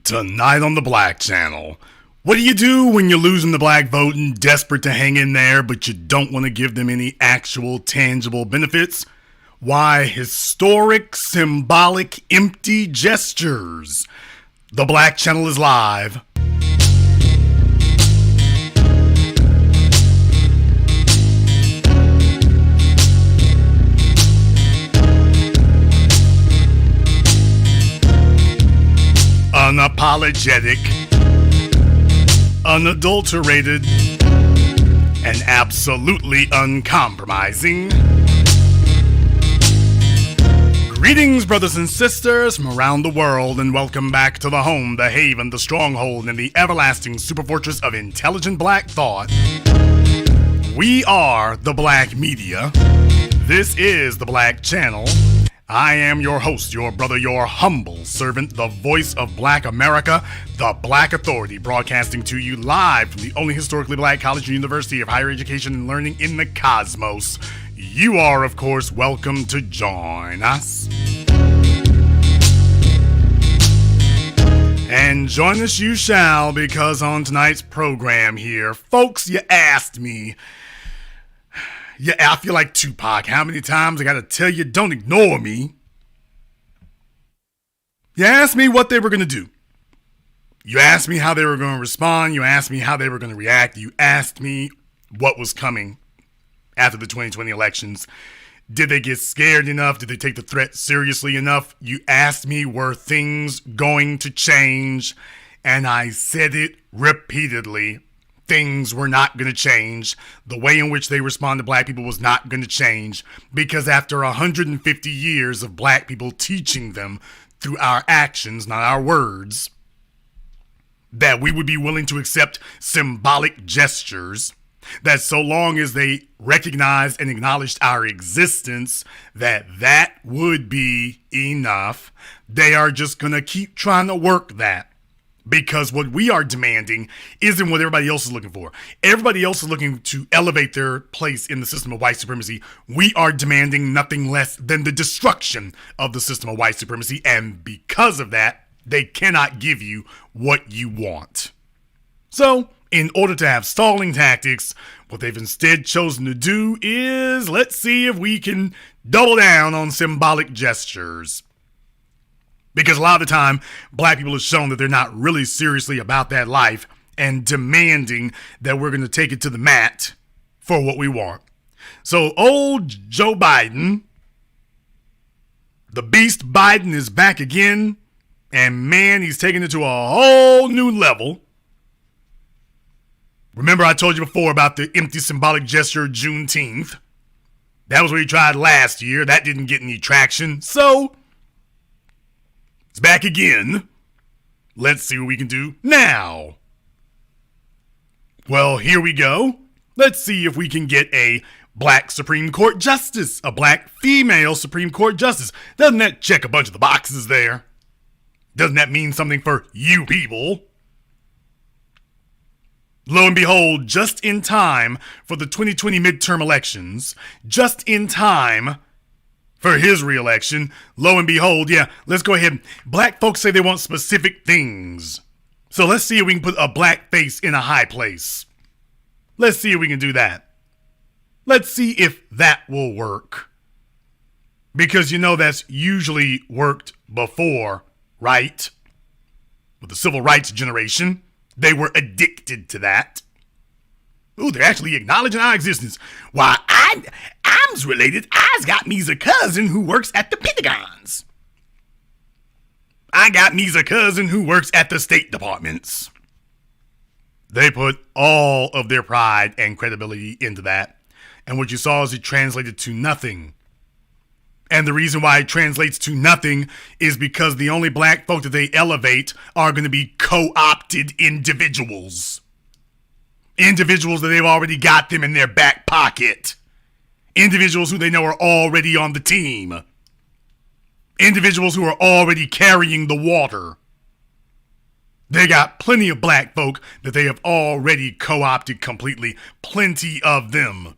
Tonight on the Black Channel. What do you do when you're losing the black vote and desperate to hang in there, but you don't want to give them any actual tangible benefits? Why, historic, symbolic, empty gestures. The Black Channel is live. Unapologetic, unadulterated, and absolutely uncompromising. Greetings, brothers and sisters from around the world, and welcome back to the home, the haven, the stronghold, and the everlasting superfortress of intelligent black thought. We are the Black Media. This is the Black Channel. I am your host, your brother, your humble servant, the voice of Black America, the Black Authority, broadcasting to you live from the only historically black college and university of higher education and learning in the cosmos. You are, of course, welcome to join us. And join us you shall, because on tonight's program here, folks, you asked me, yeah, I feel like Tupac. How many times I gotta tell you, don't ignore me? You asked me what they were gonna do. You asked me how they were gonna respond. You asked me how they were gonna react. You asked me what was coming after the 2020 elections. Did they get scared enough? Did they take the threat seriously enough? You asked me, were things going to change? And I said it repeatedly. Things were not going to change. The way in which they respond to black people was not going to change, because after 150 years of black people teaching them through our actions, not our words, that we would be willing to accept symbolic gestures, that so long as they recognized and acknowledged our existence, that would be enough. They are just going to keep trying to work that. Because what we are demanding isn't what everybody else is looking for. Everybody else is looking to elevate their place in the system of white supremacy. We are demanding nothing less than the destruction of the system of white supremacy. And because of that, they cannot give you what you want. So, in order to have stalling tactics, what they've instead chosen to do is, let's see if we can double down on symbolic gestures. Because a lot of the time, black people have shown that they're not really seriously about that life and demanding that we're going to take it to the mat for what we want. So old Joe Biden, the beast Biden, is back again. And man, he's taking it to a whole new level. Remember I told you before about the empty symbolic gesture Juneteenth? That was what he tried last year. That didn't get any traction. So it's back again. Let's see what we can do now. Well, here we go. Let's see if we can get a black Supreme Court justice, a black female Supreme Court justice. Doesn't that check a bunch of the boxes there? Doesn't that mean something for you people? Lo and behold, just in time for the 2020 midterm elections, just in time for his re-election, lo and behold, yeah, let's go ahead. Black folks say they want specific things. So let's see if we can put a black face in a high place. Let's see if we can do that. Let's see if that will work. Because you know that's usually worked before, right? With the civil rights generation, they were addicted to that. Ooh, they're actually acknowledging our existence. Why, I's related. I's got me's a cousin who works at the Pentagons. I got me's a cousin who works at the State Departments. They put all of their pride and credibility into that. And what you saw is it translated to nothing. And the reason why it translates to nothing is because the only black folk that they elevate are going to be co-opted individuals. Individuals that they've already got them in their back pocket. Individuals who they know are already on the team. Individuals who are already carrying the water. They got plenty of black folk that they have already co-opted completely. Plenty of them.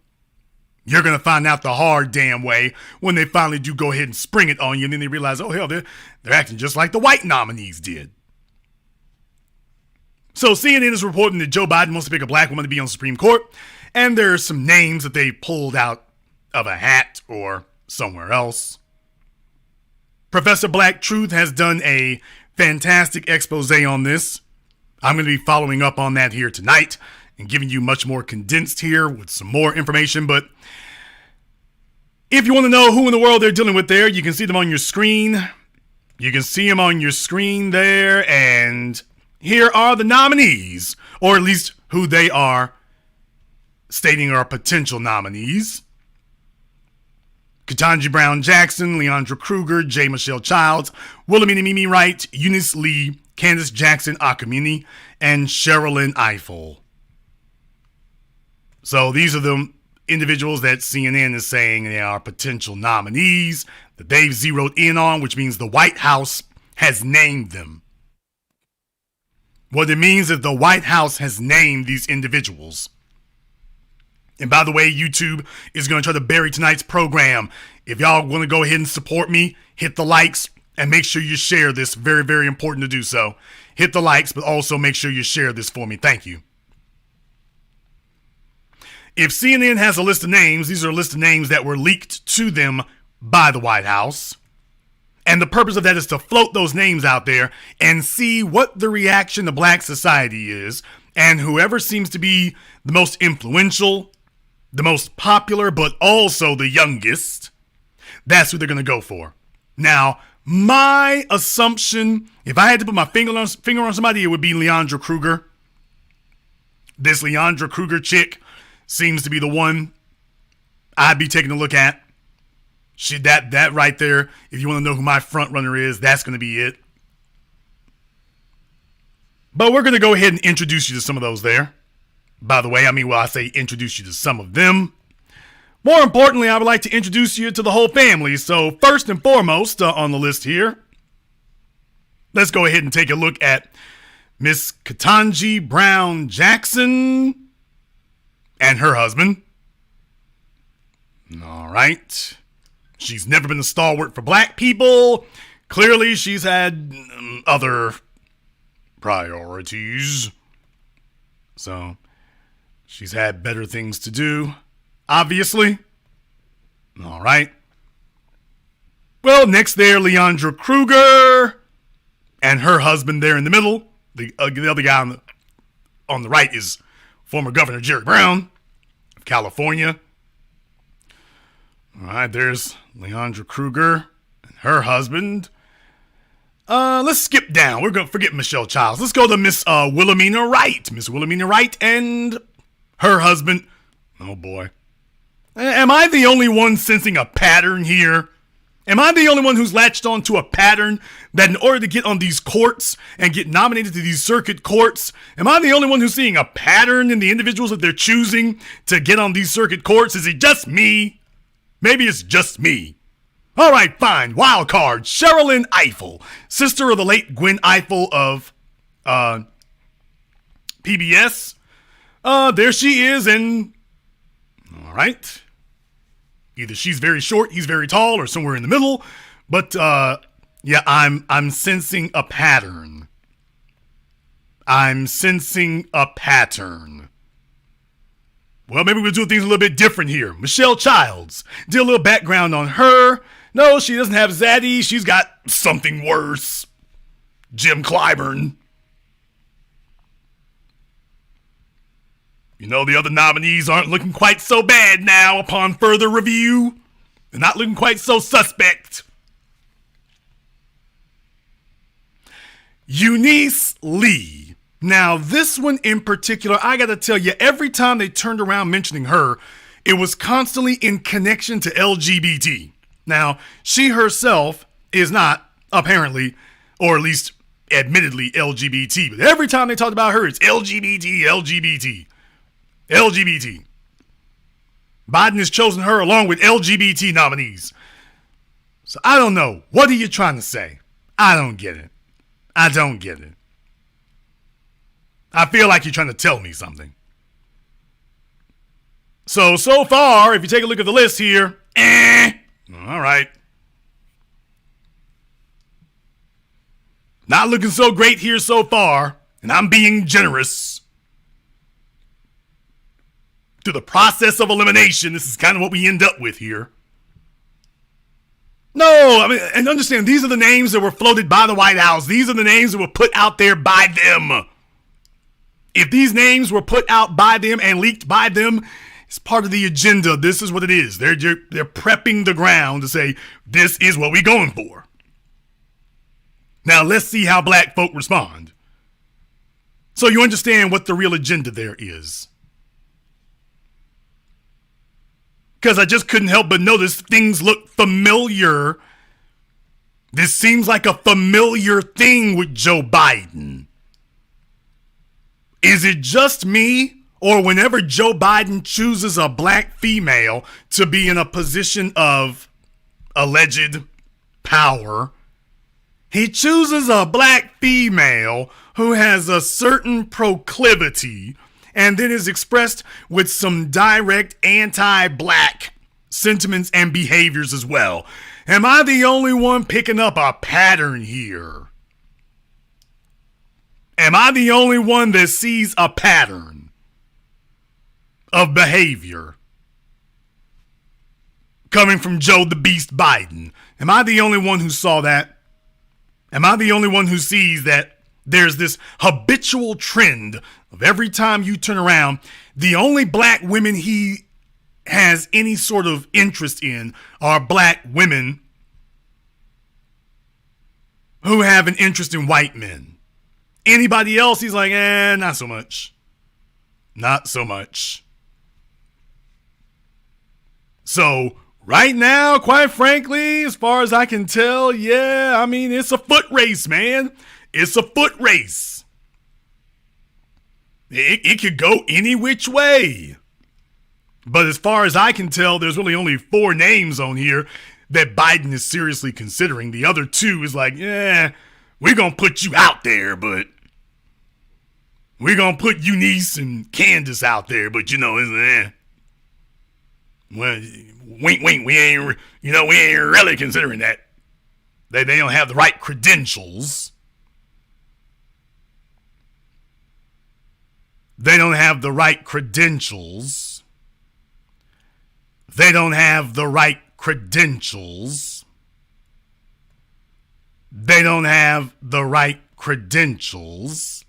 You're going to find out the hard damn way when they finally do go ahead and spring it on you, and then they realize, oh, hell, they're acting just like the white nominees did. So CNN is reporting that Joe Biden wants to pick a black woman to be on the Supreme Court, and there are some names that they pulled out of a hat or somewhere else. Professor Black Truth has done a fantastic expose on this. I'm going to be following up on that here tonight and giving you much more condensed here with some more information. But if you want to know who in the world they're dealing with there, you can see them on your screen. You can see them on your screen there. And here are the nominees, or at least who they are stating are potential nominees. Ketanji Brown Jackson, Leandra Kruger, J. Michelle Childs, Wilhelmina Mimi Wright, Eunice Lee, Candace Jackson Akamini, and Sherilyn Ifill. So these are the individuals that CNN is saying they are potential nominees that they've zeroed in on, which means the White House has named them. What it means is the White House has named these individuals. And by the way, YouTube is going to try to bury tonight's program. If y'all want to go ahead and support me, hit the likes and make sure you share this. Very, very important to do so. Hit the likes, but also make sure you share this for me. Thank you. If CNN has a list of names, these are a list of names that were leaked to them by the White House. And the purpose of that is to float those names out there and see what the reaction to black society is. And whoever seems to be the most influential, the most popular, but also the youngest, that's who they're going to go for. Now, my assumption, if I had to put my finger on somebody, it would be Leandra Kruger. This Leandra Kruger chick seems to be the one I'd be taking a look at. That right there, if you want to know who my front runner is, that's going to be it. But we're going to go ahead and introduce you to some of those there. By the way, I say introduce you to some of them. More importantly, I would like to introduce you to the whole family. So first and foremost on the list here, let's go ahead and take a look at Miss Ketanji Brown Jackson and her husband. All right. She's never been a stalwart for black people. Clearly, she's had other priorities. So she's had better things to do, obviously. All right. Well, next there, Leandra Kruger and her husband there in the middle. The other guy on the right is former Governor Jerry Brown of California. All right, there's Leandra Kruger and her husband. Let's skip down. We're going to forget Michelle Childs. Let's go to Miss Wilhelmina Wright. Miss Wilhelmina Wright and her husband. Oh, boy. Am I the only one sensing a pattern here? Am I the only one who's latched on to a pattern that in order to get on these courts and get nominated to these circuit courts, am I the only one who's seeing a pattern in the individuals that they're choosing to get on these circuit courts? Is it just me? Maybe it's just me. All right, fine. Wild card. Sherilyn Ifill, sister of the late Gwen Ifill of PBS. There she is, and all right. Either she's very short, he's very tall, or somewhere in the middle. But yeah, I'm sensing a pattern. I'm sensing a pattern. Well, maybe we'll do things a little bit different here. Michelle Childs. Did a little background on her. No, she doesn't have Zaddy. She's got something worse. Jim Clyburn. You know, the other nominees aren't looking quite so bad now upon further review. They're not looking quite so suspect. Eunice Lee. Now, this one in particular, I gotta tell you, every time they turned around mentioning her, it was constantly in connection to LGBT. Now, she herself is not, apparently, or at least admittedly, LGBT. But every time they talked about her, it's LGBT, LGBT, LGBT. Biden has chosen her along with LGBT nominees. So I don't know. What are you trying to say? I don't get it. I don't get it. I feel like you're trying to tell me something. So far, if you take a look at the list here, all right. Not looking so great here so far. and I'm being generous, through the process of elimination, this is kind of what we end up with here. No, I mean, and understand, these are the names that were floated by the White House. These are the names that were put out there by them. If these names were put out by them and leaked by them, it's part of the agenda. This is what it is. They're prepping the ground to say, this is what we're going for. Now, let's see how black folk respond. So you understand what the real agenda there is. Because I just couldn't help but notice things look familiar. This seems like a familiar thing with Joe Biden. Is it just me, or whenever Joe Biden chooses a black female to be in a position of alleged power, he chooses a black female who has a certain proclivity and then is expressed with some direct anti-black sentiments and behaviors as well? Am I the only one picking up a pattern here? Am I the only one that sees a pattern of behavior coming from Joe the Beast Biden? Am I the only one who saw that? Am I the only one who sees that there's this habitual trend of every time you turn around, the only black women he has any sort of interest in are black women who have an interest in white men? Anybody else, he's like, not so much. Not so much. So, right now, quite frankly, as far as I can tell, it's a foot race, man. It's a foot race. It could go any which way. But as far as I can tell, there's really only 4 names on here that Biden is seriously considering. The other 2 is like, we're going to put you out there, but we're going to put Eunice and Candace out there, but it's, well, wink, wink, we ain't really considering that. They don't have the right credentials. They don't have the right credentials. They don't have the right credentials. They don't have the right credentials.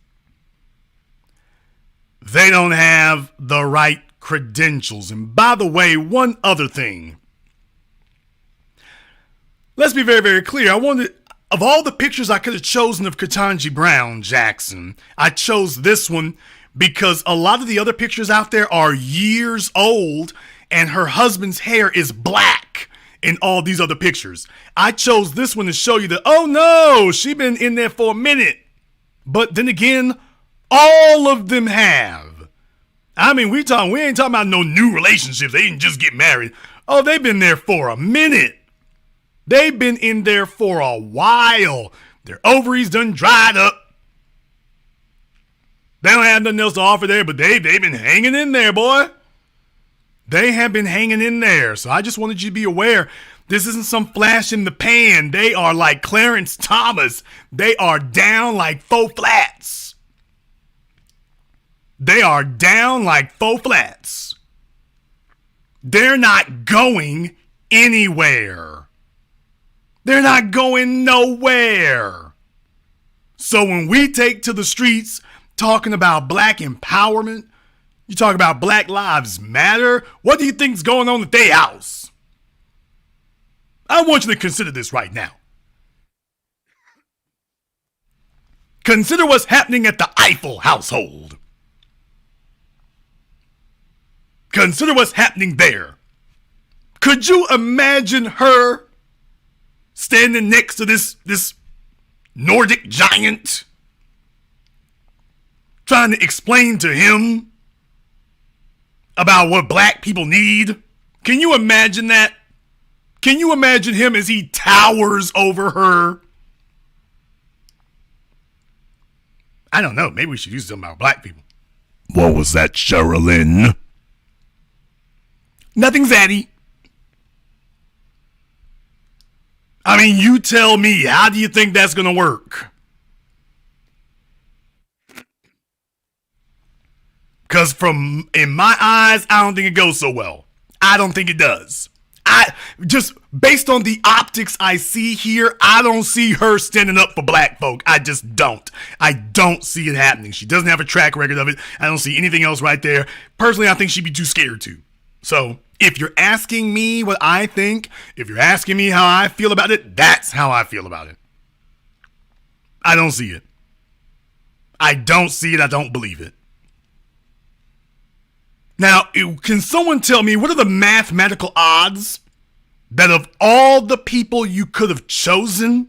They don't have the right credentials. And by the way, one other thing. Let's be very, very clear. Of all the pictures I could have chosen of Ketanji Brown Jackson, I chose this one because a lot of the other pictures out there are years old and her husband's hair is black in all these other pictures. I chose this one to show you that, oh no, she's been in there for a minute. But then again, all of them have. I mean, we ain't talking about no new relationships. They didn't just get married. Oh, they've been there for a minute. They've been in there for a while. Their ovaries done dried up. They don't have nothing else to offer there, but they've been hanging in there, boy. They have been hanging in there. So I just wanted you to be aware. This isn't some flash in the pan. They are like Clarence Thomas. They are down like faux flats. They are down like faux flats. They're not going anywhere. They're not going nowhere. So when we take to the streets talking about black empowerment, you talk about Black Lives Matter, what do you think's going on at their house? I want you to consider this right now. Consider what's happening at the Eiffel household. Consider what's happening there. Could you imagine her standing next to this Nordic giant, trying to explain to him about what black people need? Can you imagine that? Can you imagine him as he towers over her? I don't know. Maybe we should use something about black people. What was that, Sherilyn? Nothing, Zaddy. I mean, you tell me, how do you think that's going to work? Because in my eyes, I don't think it goes so well. I don't think it does. I just, based on the optics I see here, I don't see her standing up for black folk. I just don't. I don't see it happening. She doesn't have a track record of it. I don't see anything else right there. Personally, I think she'd be too scared to. So if you're asking me what I think, if you're asking me how I feel about it, that's how I feel about it. I don't see it. I don't see it. I don't believe it. Now, can someone tell me what are the mathematical odds that of all the people you could have chosen,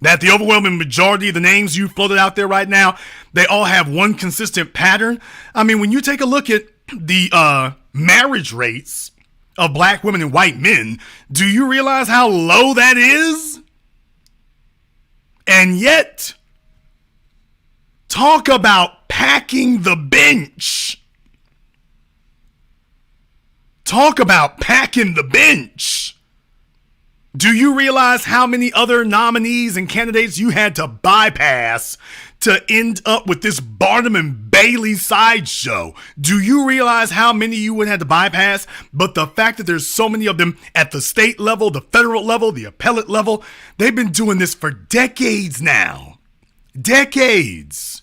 that the overwhelming majority of the names you floated out there right now, they all have one consistent pattern? I mean, when you take a look at the marriage rates of black women and white men, do you realize how low that is? And yet, talk about packing the bench. Talk about packing the bench. Do you realize how many other nominees and candidates you had to bypass to end up with this Barnum and Bailey sideshow? Do you realize how many you would have to bypass? But the fact that there's so many of them at the state level, the federal level, the appellate level, they've been doing this for decades now. Decades.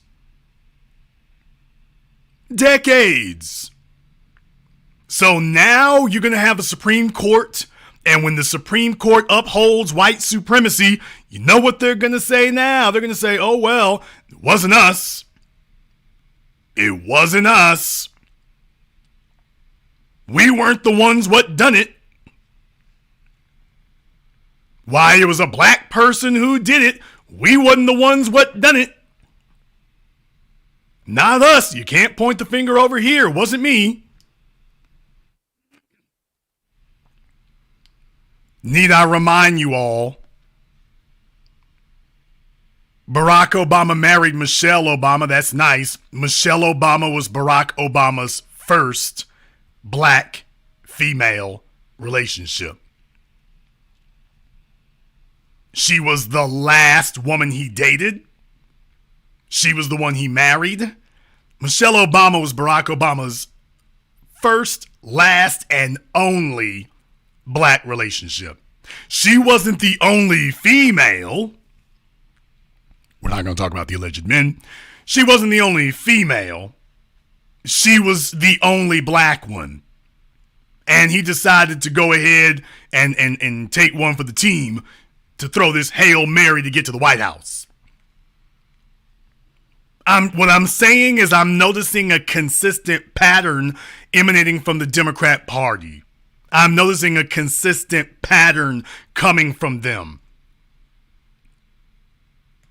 So now you're going to have a Supreme Court, and when the Supreme Court upholds white supremacy, you know what they're going to say now? They're going to say, oh, well, it wasn't us. It wasn't us. We weren't the ones what done it. Why, it was a black person who did it. We wasn't the ones what done it. Not us. You can't point the finger over here. It wasn't me. Need I remind you all, Barack Obama married Michelle Obama. That's nice. Michelle Obama was Barack Obama's first black female relationship. She was the last woman he dated. She was the one he married. Michelle Obama was Barack Obama's first, last, and only black relationship. She wasn't the only female. We're not going to talk about the alleged men. She wasn't the only female. She was the only black one. And he decided to go ahead and take one for the team to throw this Hail Mary to get to the White House. What I'm saying is I'm noticing a consistent pattern emanating from the Democrat Party. I'm noticing a consistent pattern coming from them.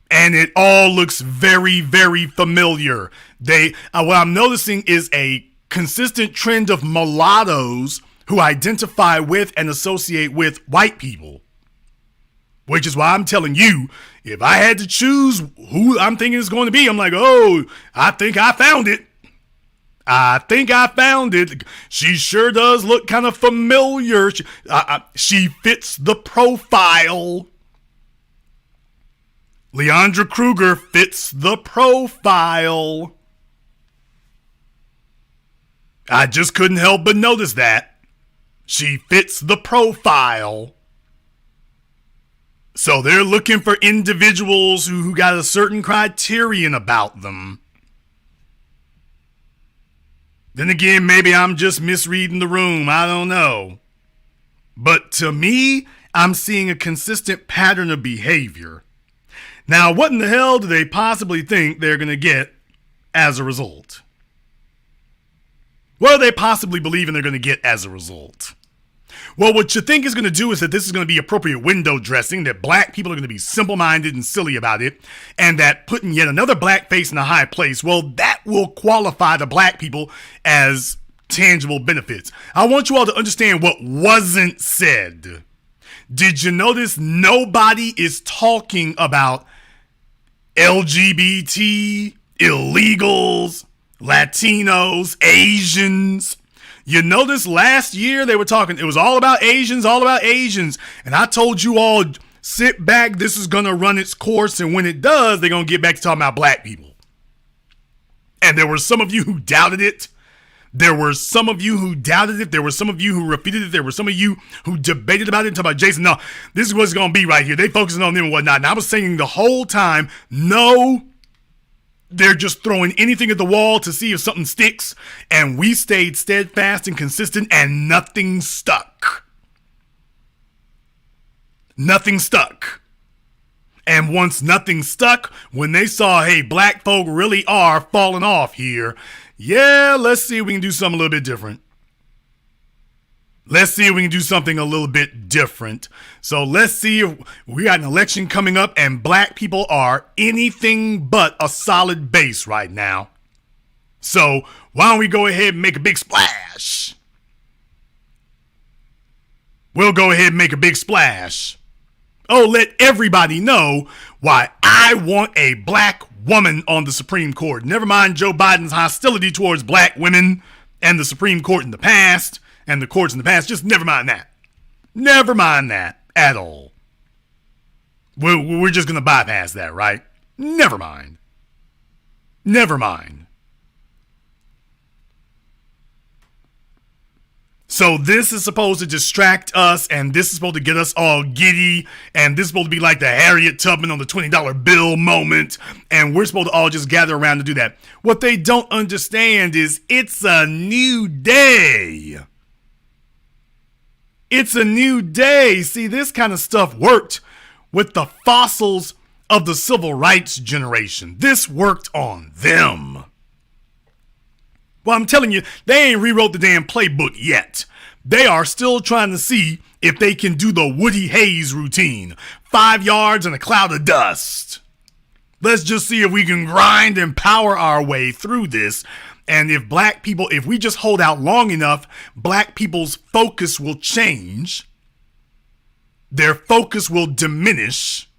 And it all looks very, very familiar. What I'm noticing is a consistent trend of mulattoes who identify with and associate with white people. Which is why I'm telling you, if I had to choose who I'm thinking is going to be, I'm like, oh, I think I found it. She sure does look kind of familiar. She fits the profile. Leandra Kruger fits the profile. I just couldn't help but notice that. She fits the profile. So they're looking for individuals who got a certain criterion about them. Then again, maybe I'm just misreading the room. I don't know. But to me, I'm seeing a consistent pattern of behavior. Now, what in the hell do they possibly think they're going to get as a result? What are they possibly believing they're going to get as a result? Well, what you think is going to do is that this is going to be appropriate window dressing, that black people are going to be simple-minded and silly about it, and that putting yet another black face in a high place, well, that will qualify the black people as tangible benefits. I want you all to understand what wasn't said. Did you notice nobody is talking about LGBT, illegals, Latinos, Asians? You notice last year they were talking, it was all about Asians. And I told you all, sit back, this is going to run its course. And when it does, they're going to get back to talking about black people. And there were some of you who doubted it. There were some of you who doubted it. There were some of you who refuted it. There were some of you who debated about it and talked about, Jason, no, this is what's going to be right here. They focusing on them and whatnot. And I was saying the whole time, no, they're just throwing anything at the wall to see if something sticks. And we stayed steadfast and consistent and nothing stuck. Nothing stuck. And once nothing stuck, when they saw, hey, black folk really are falling off here, yeah, let's see if we can do something a little bit different. Let's see if we can do something a little bit different. So let's see if we got an election coming up and black people are anything but a solid base right now. So why don't we go ahead and make a big splash? We'll go ahead and make a big splash. Oh, let everybody know why I want a black woman on the Supreme Court. Never mind Joe Biden's hostility towards black women and the Supreme Court in the past and the courts in the past. Just never mind that. Never mind that at all. We're just going to bypass that, right? Never mind. Never mind. So this is supposed to distract us, and this is supposed to get us all giddy, and this is supposed to be like the Harriet Tubman on the $20 bill moment, and we're supposed to all just gather around to do that. What they don't understand is it's a new day. It's a new day. See, this kind of stuff worked with the fossils of the civil rights generation. This worked on them. Well, I'm telling you, they ain't rewrote the damn playbook yet. They are still trying to see if they can do the Woody Hayes routine. 5 yards and a cloud of dust. Let's just see if we can grind and power our way through this. And if black people, if we just hold out long enough, black people's focus will change. Their focus will diminish.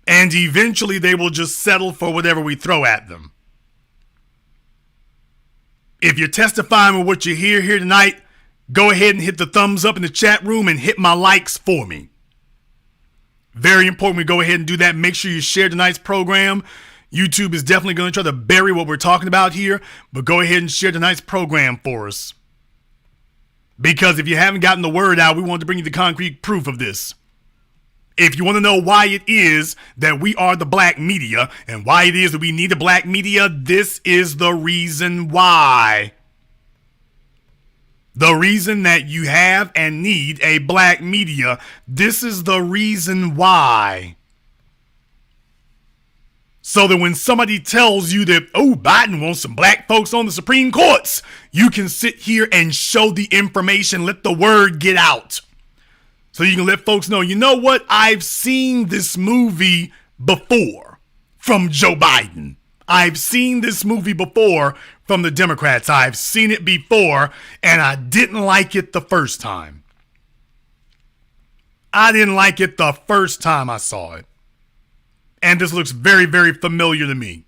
And eventually they will just settle for whatever we throw at them. If you're testifying with what you hear here tonight, go ahead and hit the thumbs up in the chat room and hit my likes for me. Very important we go ahead and do that. Make sure you share tonight's program. YouTube is definitely going to try to bury what we're talking about here, but go ahead and share tonight's program for us. Because if you haven't gotten the word out, we want to bring you the concrete proof of this. If you want to know why it is that we are the black media and why it is that we need the black media, this is the reason why. The reason that you have and need a black media, this is the reason why. So that when somebody tells you that, oh, Biden wants some black folks on the Supreme Courts, you can sit here and show the information, let the word get out. So you can let folks know, you know what? I've seen this movie before from Joe Biden. I've seen this movie before from the Democrats. I've seen it before, and I didn't like it the first time. I didn't like it the first time I saw it. And this looks very, very familiar to me.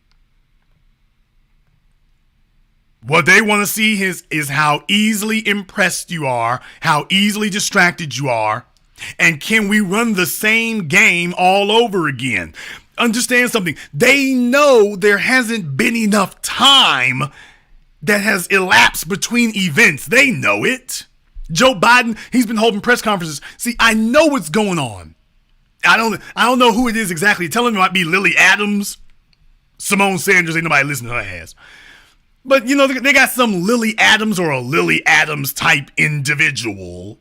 What they want to see is how easily impressed you are, how easily distracted you are, and can we run the same game all over again? Understand something. They know there hasn't been enough time that has elapsed between events. They know it. Joe Biden, he's been holding press conferences. See, I know what's going on. I don't know who it is exactly. Telling me it might be Lily Adams. Simone Sanders, ain't nobody listening to her ass. But, you know, they got some Lily Adams or a Lily Adams type individual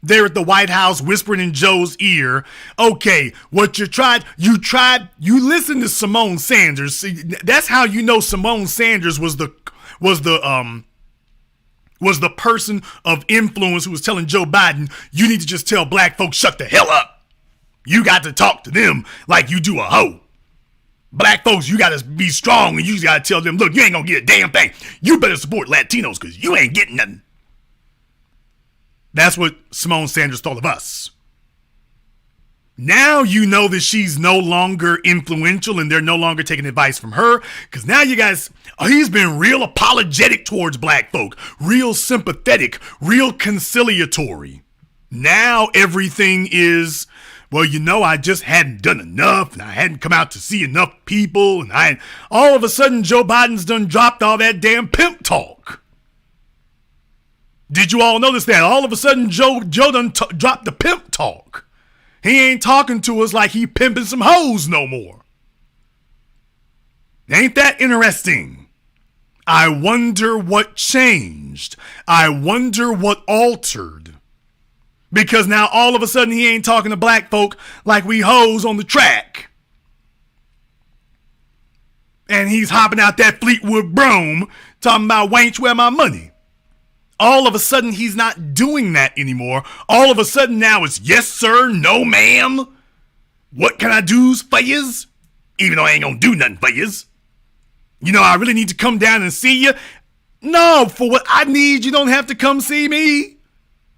there at the White House whispering in Joe's ear. Okay, what you listened to Simone Sanders. See, that's how you know Simone Sanders was the person of influence who was telling Joe Biden, you need to just tell black folks, shut the hell up. You got to talk to them like you do a hoe. Black folks, you got to be strong and you got to tell them, look, you ain't going to get a damn thing. You better support Latinos because you ain't getting nothing. That's what Simone Sanders told of us. Now you know that she's no longer influential and they're no longer taking advice from her because now you guys, he's been real apologetic towards black folk, real sympathetic, real conciliatory. Now everything is, Well, I just hadn't done enough, and I hadn't come out to see enough people, and all of a sudden Joe Biden's done dropped all that damn pimp talk. Did you all notice that? All of a sudden Joe done dropped the pimp talk. He ain't talking to us like he pimping some hoes no more. Ain't that interesting? I wonder what changed. I wonder what altered. Because now all of a sudden he ain't talking to black folk like we hoes on the track. And he's hopping out that Fleetwood Brome talking about wench, where my money. All of a sudden he's not doing that anymore. All of a sudden now it's yes sir, no ma'am. What can I do for yous? Even though I ain't gonna do nothing for yous. I really need to come down and see you. No, for what I need, you don't have to come see me.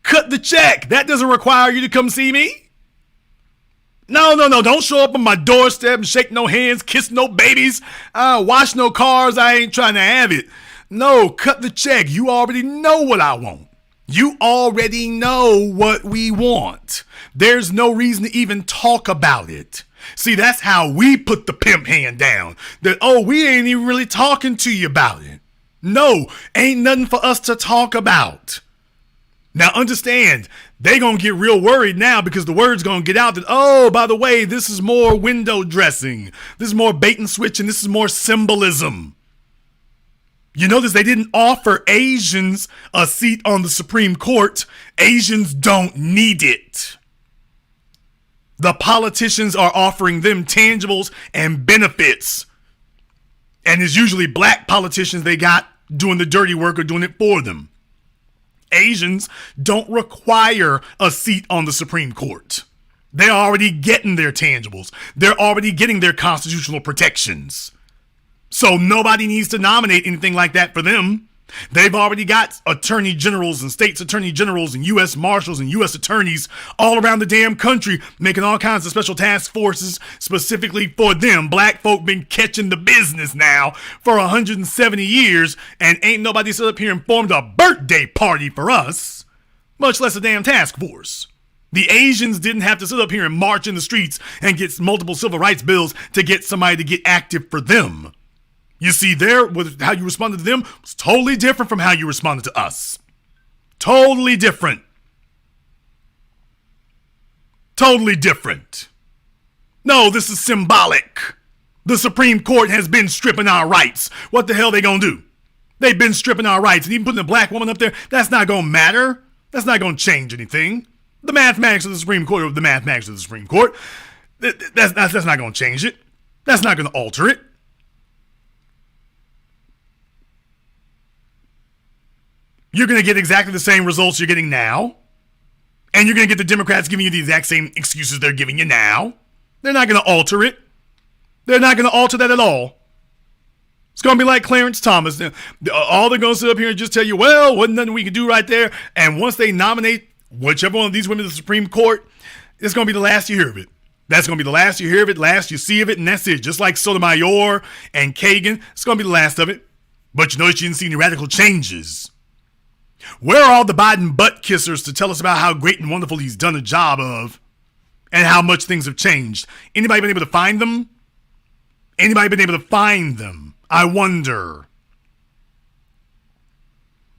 Cut the check. That doesn't require you to come see me. No. Don't show up on my doorstep and shake no hands, kiss no babies, wash no cars. I ain't trying to have it. No, cut the check. You already know what I want. You already know what we want. There's no reason to even talk about it. See, that's how we put the pimp hand down. That, we ain't even really talking to you about it. No, ain't nothing for us to talk about. Now understand, they gonna get real worried now because the word's gonna get out that, by the way, this is more window dressing. This is more bait and switch, and this is more symbolism. You notice they didn't offer Asians a seat on the Supreme Court. Asians don't need it. The politicians are offering them tangibles and benefits. And it's usually black politicians they got doing the dirty work or doing it for them. Asians don't require a seat on the Supreme Court. They're already getting their tangibles. They're already getting their constitutional protections. So nobody needs to nominate anything like that for them. They've already got attorney generals and states attorney generals and U.S. marshals and U.S. attorneys all around the damn country making all kinds of special task forces specifically for them. Black folk been catching the business now for 170 years, and ain't nobody stood up here and formed a birthday party for us, much less a damn task force. The Asians didn't have to sit up here and march in the streets and get multiple civil rights bills to get somebody to get active for them. You see, how you responded to them was totally different from how you responded to us. Totally different. Totally different. No, this is symbolic. The Supreme Court has been stripping our rights. What the hell they gonna do? They've been stripping our rights. And even putting a black woman up there, that's not gonna matter. That's not gonna change anything. The mathematics of the Supreme Court are the mathematics of the Supreme Court. That's not gonna change it. That's not gonna alter it. You're going to get exactly the same results you're getting now. And you're going to get the Democrats giving you the exact same excuses they're giving you now. They're not going to alter it. They're not going to alter that at all. It's going to be like Clarence Thomas. All they're going to sit up here and just tell you, well, wasn't nothing we can do right there. And once they nominate whichever one of these women to the Supreme Court, it's going to be the last you hear of it. That's going to be the last you hear of it, last you see of it, and that's it. Just like Sotomayor and Kagan, it's going to be the last of it. But you notice you didn't see any radical changes. Where are all the Biden butt kissers to tell us about how great and wonderful he's done a job of and how much things have changed? Anybody been able to find them? Anybody been able to find them? I wonder.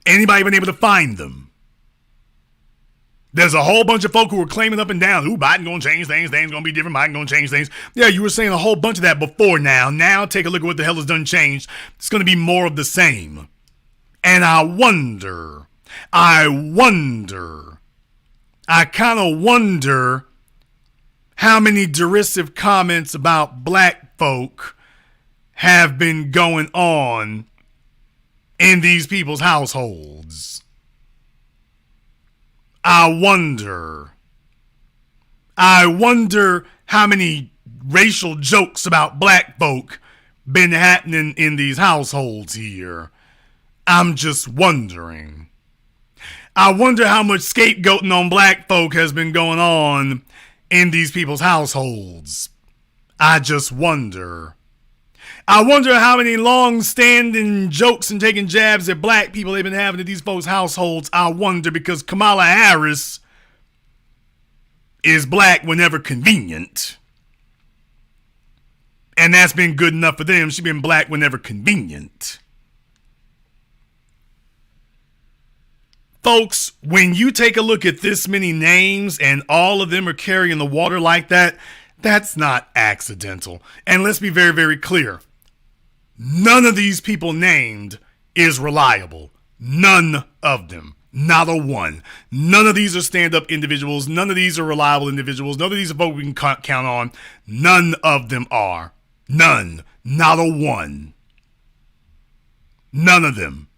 Anybody been able to find them? There's a whole bunch of folk who were claiming up and down, ooh, Biden gonna change things, things gonna be different, Biden gonna change things. Yeah, you were saying a whole bunch of that before now. Now take a look at what the hell has done changed. It's gonna be more of the same. And I kind of wonder how many derisive comments about black folk have been going on in these people's households. I wonder how many racial jokes about black folk been happening in these households here. I'm just wondering. I wonder how much scapegoating on black folk has been going on in these people's households. I just wonder. I wonder how many long-standing jokes and taking jabs at black people they've been having in these folks' households. I wonder, because Kamala Harris is black whenever convenient. And that's been good enough for them. She's been black whenever convenient. Folks, when you take a look at this many names and all of them are carrying the water like that, that's not accidental. And let's be very, very clear. None of these people named is reliable. None of them. Not a one. None of these are stand-up individuals. None of these are reliable individuals. None of these are folks we can count on. None of them are. None. Not a one. None of them.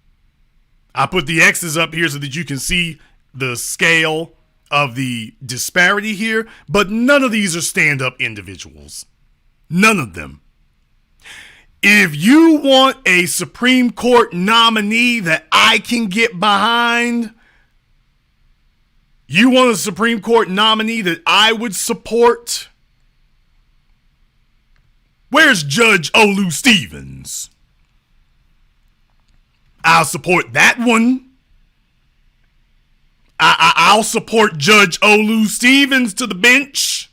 I put the X's up here so that you can see the scale of the disparity here, but none of these are stand-up individuals. None of them. If you want a Supreme Court nominee that I can get behind, you want a Supreme Court nominee that I would support, where's Judge Olu Stevens? I'll support that one. I'll support Judge Olu Stevens to the bench.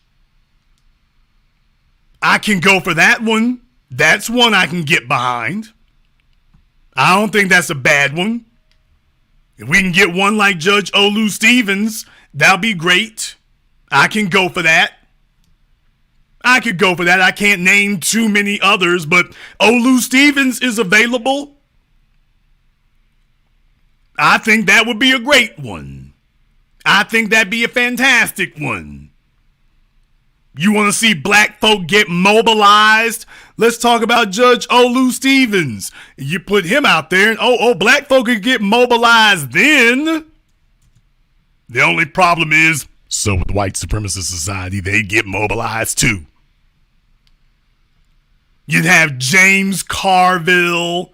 I can go for that one. That's one I can get behind. I don't think that's a bad one. If we can get one like Judge Olu Stevens, that'll be great. I can go for that. I could go for that. I can't name too many others, but Olu Stevens is available. I think that would be a great one. I think that'd be a fantastic one. You want to see black folk get mobilized? Let's talk about Judge Olu Stevens. You put him out there and black folk could get mobilized then. The only problem is, so with white supremacist society, they get mobilized too. You'd have James Carville,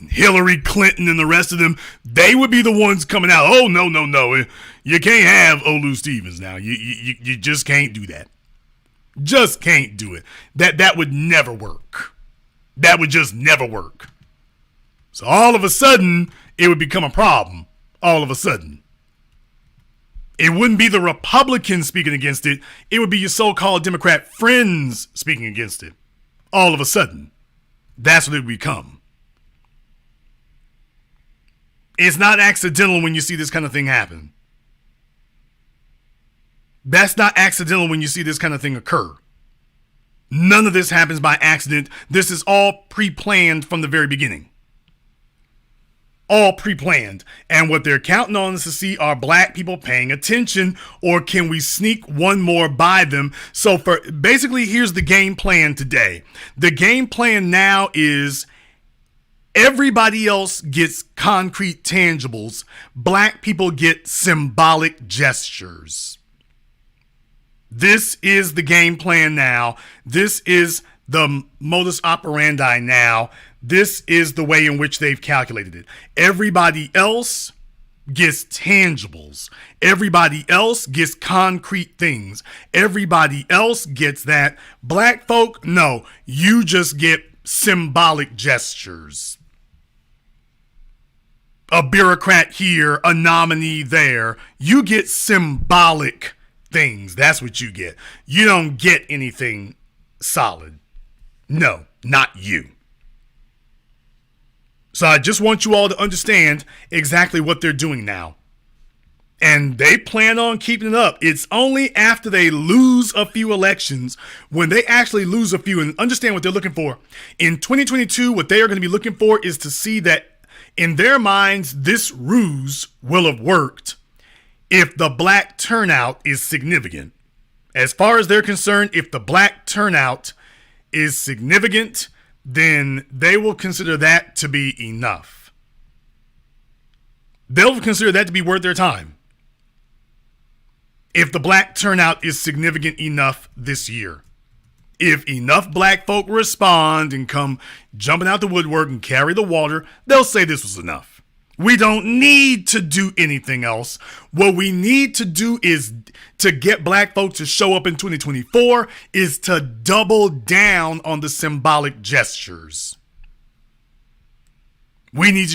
Hillary Clinton, and the rest of them. They would be the ones coming out. Oh, no. You can't have Olu Stevens now. You just can't do that. Just can't do it. That would never work. That would just never work. So all of a sudden, it would become a problem. All of a sudden. It wouldn't be the Republicans speaking against it. It would be your so-called Democrat friends speaking against it. All of a sudden. That's what it would become. It's not accidental when you see this kind of thing happen. That's not accidental when you see this kind of thing occur. None of this happens by accident. This is all pre-planned from the very beginning. All pre-planned. And what they're counting on is to see, are black people paying attention, or can we sneak one more by them? So basically, here's the game plan today. The game plan now is everybody else gets concrete tangibles. Black people get symbolic gestures. This is the game plan now. This is the modus operandi now. This is the way in which they've calculated it. Everybody else gets tangibles. Everybody else gets concrete things. Everybody else gets that. Black folk, no, you just get symbolic gestures. A bureaucrat here, a nominee there. You get symbolic things. That's what you get. You don't get anything solid. No, not you. So I just want you all to understand exactly what they're doing now. And they plan on keeping it up. It's only after they lose a few elections, when they actually lose a few, and understand what they're looking for. In 2022, what they are going to be looking for is to see that in their minds, this ruse will have worked if the black turnout is significant. As far as they're concerned, if the black turnout is significant, then they will consider that to be enough. They'll consider that to be worth their time. If the black turnout is significant enough this year. If enough black folk respond and come jumping out the woodwork and carry the water, they'll say this was enough. We don't need to do anything else. What we need to do is to get black folks to show up in 2024 is to double down on the symbolic gestures.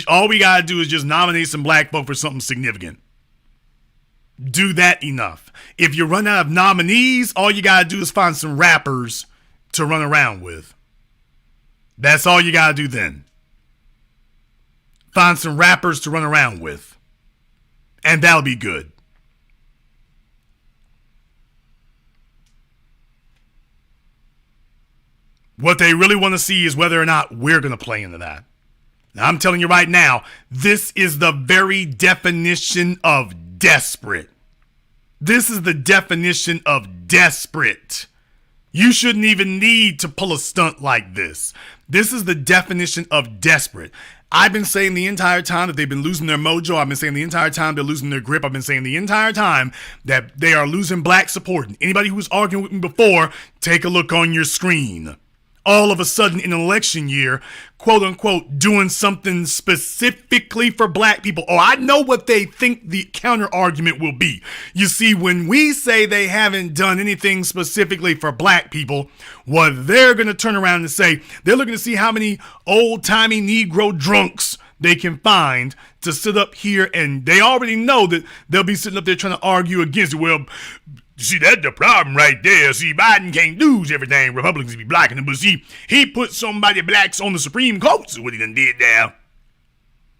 All we got to do is just nominate some black folk for something significant. do that enough. If you run out of nominees, all you gotta do is find some rappers to run around with. That's all you gotta do then. Find some rappers to run around with. And that'll be good. What they really want to see is whether or not we're going to play into that. Now, I'm telling you right now, this is the very definition of desperate. This is the definition of desperate. You shouldn't even need to pull a stunt like this. This is the definition of desperate. I've been saying the entire time that they've been losing their mojo. I've been saying the entire time they're losing their grip. I've been saying the entire time that they are losing black support. And anybody who was arguing with me before, take a look on your screen. All of a sudden in an election year, quote unquote, doing something specifically for black people. Oh, I know what they think the counter argument will be. You see, when we say they haven't done anything specifically for black people, what they're going to turn around and say, they're looking to see how many old-timey Negro drunks they can find to sit up here, and they already know that they'll be sitting up there trying to argue against it. Well, see, that's the problem right there. See, Biden can't lose everything. Republicans be blocking him. But see, he put somebody blacks on the Supreme Court. So what he done did now.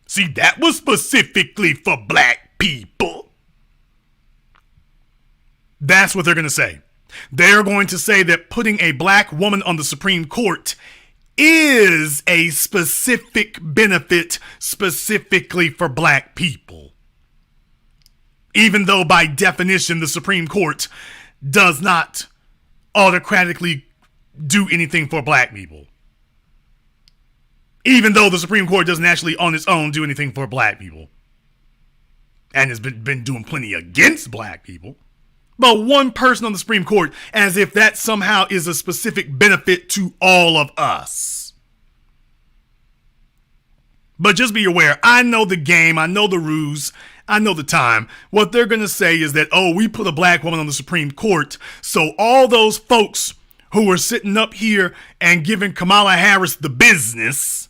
See, that was specifically for black people. That's what they're going to say. They're going to say that putting a black woman on the Supreme Court is a specific benefit specifically for black people. Even though by definition the Supreme Court does not autocratically do anything for black people. Even though the Supreme Court doesn't actually on its own do anything for black people. And has been doing plenty against black people. But one person on the Supreme Court, as if that somehow is a specific benefit to all of us. But just be aware, I know the game, I know the ruse, I know the time. What they're going to say is that, oh, we put a black woman on the Supreme Court, so all those folks who were sitting up here and giving Kamala Harris the business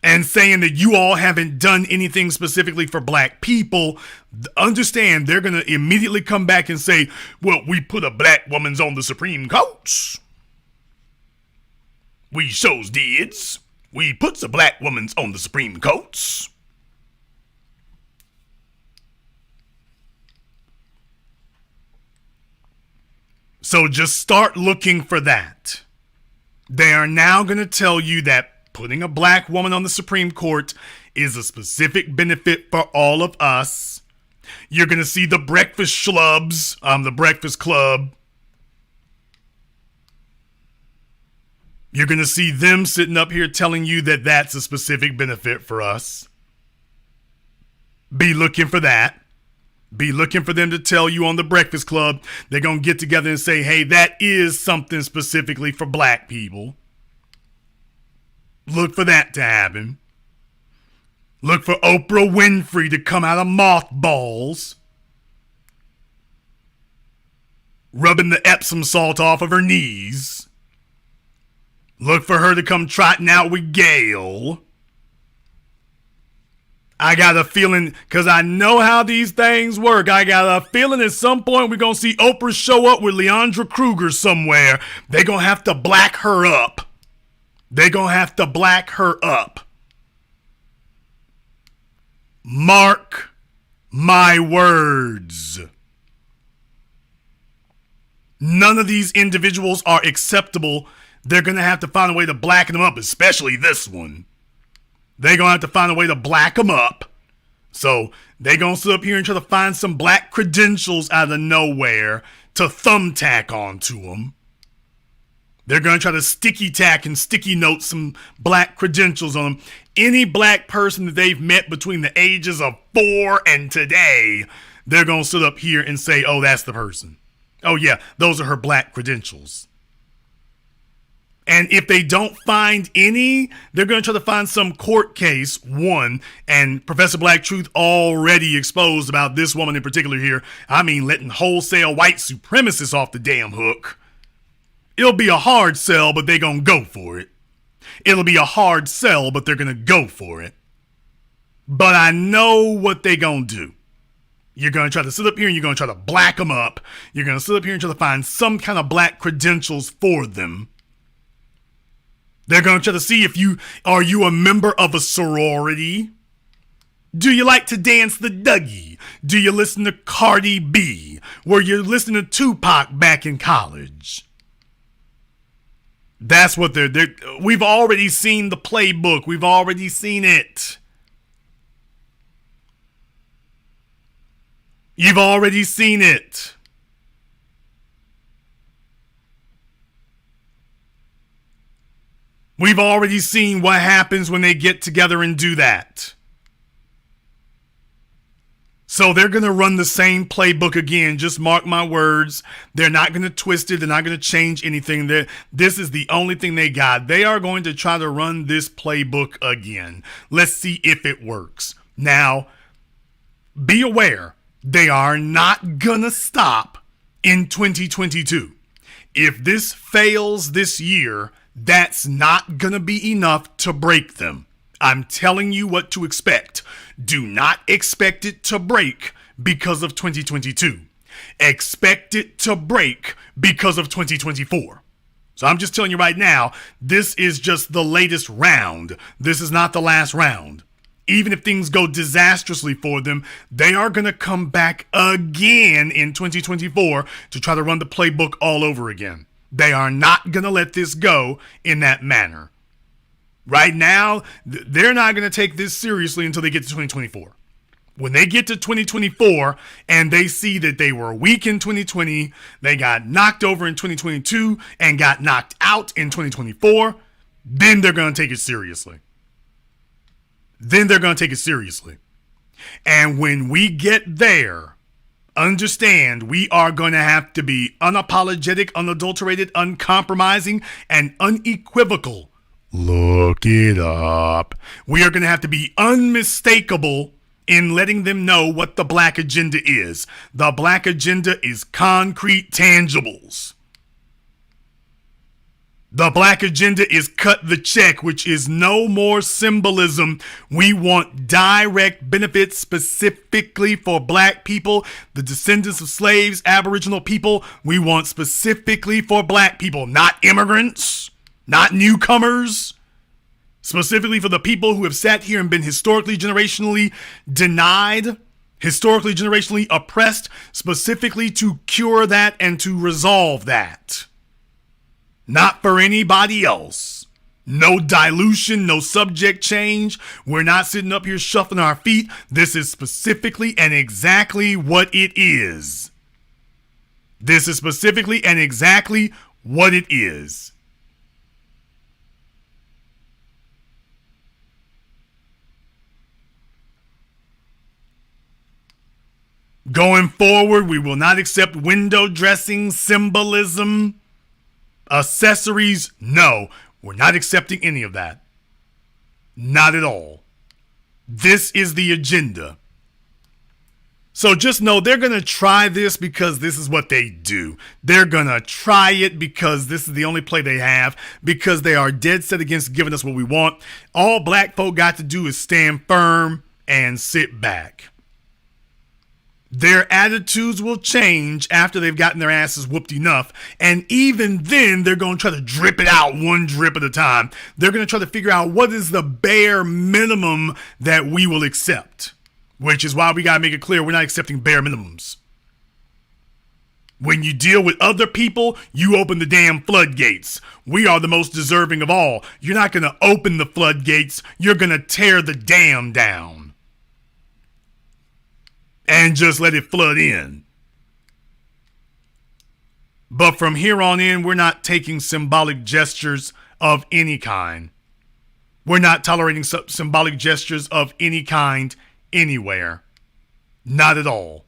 and saying that you all haven't done anything specifically for black people, understand they're going to immediately come back and say, well, we put a black woman's on the Supreme Court. We shows did. We puts a black woman's on the Supreme Court. So just start looking for that. They are now going to tell you that putting a black woman on the Supreme Court is a specific benefit for all of us. You're going to see the breakfast schlubs, the Breakfast Club. You're going to see them sitting up here telling you that that's a specific benefit for us. Be looking for that. Be looking for them to tell you on the Breakfast Club. They're going to get together and say, hey, that is something specifically for black people. Look for that to happen. Look for Oprah Winfrey to come out of mothballs, rubbing the Epsom salt off of her knees. Look for her to come trotting out with Gayle. I got a feeling, because I know how these things work, I got a feeling at some point we're going to see Oprah show up with Leandra Kruger somewhere. They're going to have to black her up. They're going to have to black her up. Mark my words. None of these individuals are acceptable. They're going to have to find a way to blacken them up, especially this one. They're going to have to find a way to black them up. So they're going to sit up here and try to find some black credentials out of nowhere to thumbtack onto them. They're going to try to sticky tack and sticky note some black credentials on them. Any black person that they've met between the ages of 4 and today, they're going to sit up here and say, oh, that's the person. Oh, yeah, those are her black credentials. And if they don't find any, they're going to try to find some court case, one, and Professor Black Truth already exposed about this woman in particular here. I mean, letting wholesale white supremacists off the damn hook. It'll be a hard sell, but they're going to go for it. It'll be a hard sell, but they're going to go for it. But I know what they're going to do. You're going to try to sit up here and you're going to try to black them up. You're going to sit up here and try to find some kind of black credentials for them. They're going to try to see if are you a member of a sorority? Do you like to dance the Dougie? Do you listen to Cardi B? Were you listening to Tupac back in college? That's what they're we've already seen the playbook. We've already seen it. You've already seen it. We've already seen what happens when they get together and do that. So they're going to run the same playbook again. Just mark my words. They're not going to twist it. They're not going to change anything. This is the only thing they got. They are going to try to run this playbook again. Let's see if it works. Now, be aware, they are not going to stop in 2022. If this fails this year, that's not going to be enough to break them. I'm telling you what to expect. Do not expect it to break because of 2022. Expect it to break because of 2024. So I'm just telling you right now, this is just the latest round. This is not the last round. Even if things go disastrously for them, they are going to come back again in 2024 to try to run the playbook all over again. They are not going to let this go in that manner. Right now, they're not going to take this seriously until they get to 2024. When they get to 2024 and they see that they were weak in 2020, they got knocked over in 2022 and got knocked out in 2024, then they're going to take it seriously. And when we get there, understand we are going to have to be unapologetic, unadulterated, uncompromising, and unequivocal. Look it up. We are going to have to be unmistakable in letting them know what the black agenda is. The black agenda is concrete tangibles. The black agenda is cut the check, which is no more symbolism. We want direct benefits specifically for black people, the descendants of slaves, Aboriginal people. We want specifically for black people, not immigrants, not newcomers. Specifically for the people who have sat here and been historically, generationally denied, historically, generationally oppressed, specifically to cure that and to resolve that. Not for anybody else. No dilution, no subject change. We're not sitting up here shuffling our feet. This is specifically and exactly what it is. This is specifically and exactly what it is. Going forward, we will not accept window dressing, symbolism, accessories. No, we're not accepting any of that. Not at all. This is the agenda. So just know they're going to try this because this is what they do. They're going to try it because this is the only play they have, because they are dead set against giving us what we want. All black folk got to do is stand firm and sit back. Their attitudes will change after they've gotten their asses whooped enough. And even then, they're going to try to drip it out one drip at a time. They're going to try to figure out what is the bare minimum that we will accept. Which is why we got to make it clear we're not accepting bare minimums. When you deal with other people, you open the damn floodgates. We are the most deserving of all. You're not going to open the floodgates. You're going to tear the dam down. And just let it flood in. But from here on in, we're not taking symbolic gestures of any kind. We're not tolerating symbolic gestures of any kind anywhere. Not at all.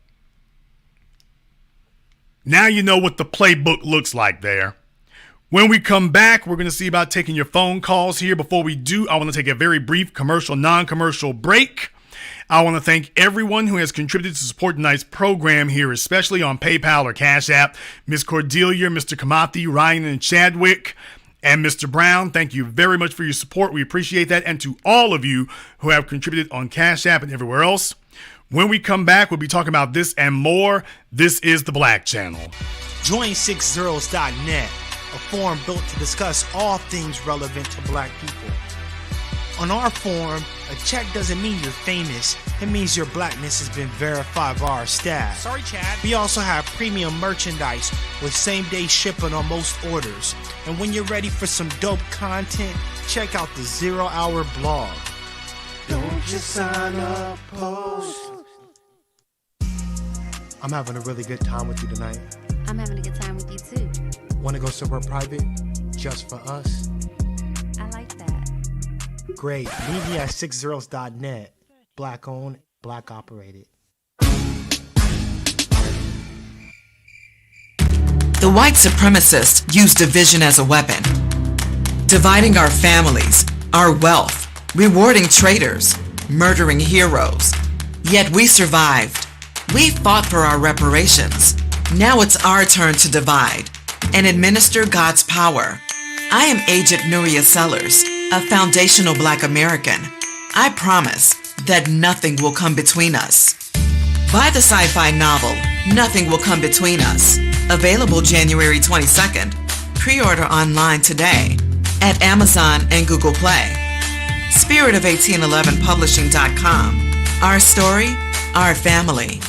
Now you know what the playbook looks like there. When we come back, we're going to see about taking your phone calls here. Before we do, I want to take a very brief commercial, non-commercial break. I want to thank everyone who has contributed to support tonight's program here, especially on PayPal or Cash App. Miss Cordelia, Mr. Kamathi, Ryan, and Chadwick, and Mr. Brown, thank you very much for your support. We appreciate that. And to all of you who have contributed on Cash App and everywhere else, When we come back, we'll be talking about this and more. This is The Black Channel. Join 6zeros.net, a forum built to discuss all things relevant to black people. On our forum, a check doesn't mean you're famous. It means your blackness has been verified by our staff. Sorry, Chad. We also have premium merchandise with same-day shipping on most orders. And when you're ready for some dope content, check out the 0 Hour blog. Don't just sign up, post. I'm having a really good time with you tonight. I'm having a good time with you too. Want to go somewhere private? Just for us? I like that. Great. Meet me at 6zeros.net. Black owned, black operated. The white supremacists use division as a weapon, dividing our families, our wealth, rewarding traitors, murdering heroes. Yet we survived. We fought for our reparations. Now it's our turn to divide and administer God's power. I am Agent Nuria Sellers, a foundational Black American. I promise that nothing will come between us. Buy the sci-fi novel, Nothing Will Come Between Us. Available January 22nd. Pre-order online today at Amazon and Google Play. Spirit of1811publishing.com. Our story, our family.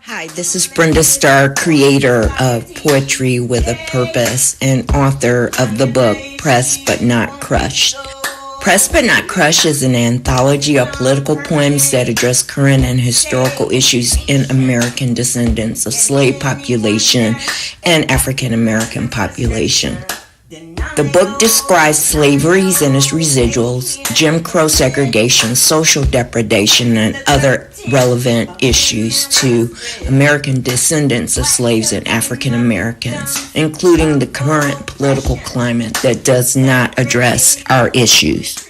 Hi, this is Brenda Starr, creator of Poetry with a Purpose and author of the book Pressed But Not Crushed. Pressed But Not Crushed is an anthology of political poems that address current and historical issues in American descendants of slave population and African American population. The book describes slaveries and its residuals, Jim Crow segregation, social depredation, and other relevant issues to American descendants of slaves and African Americans, including the current political climate that does not address our issues.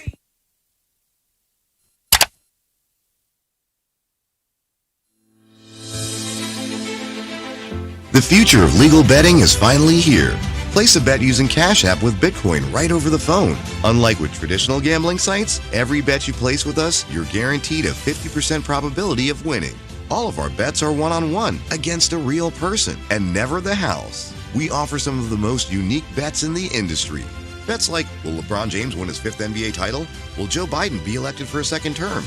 The future of legal betting is finally here. Place a bet using CashApp with Bitcoin right over the phone. Unlike with traditional gambling sites, every bet you place with us, you're guaranteed a 50% probability of winning. All of our bets are one-on-one against a real person and never the house. We offer some of the most unique bets in the industry. Bets like, will LeBron James win his 5th NBA title? Will Joe Biden be elected for a second term?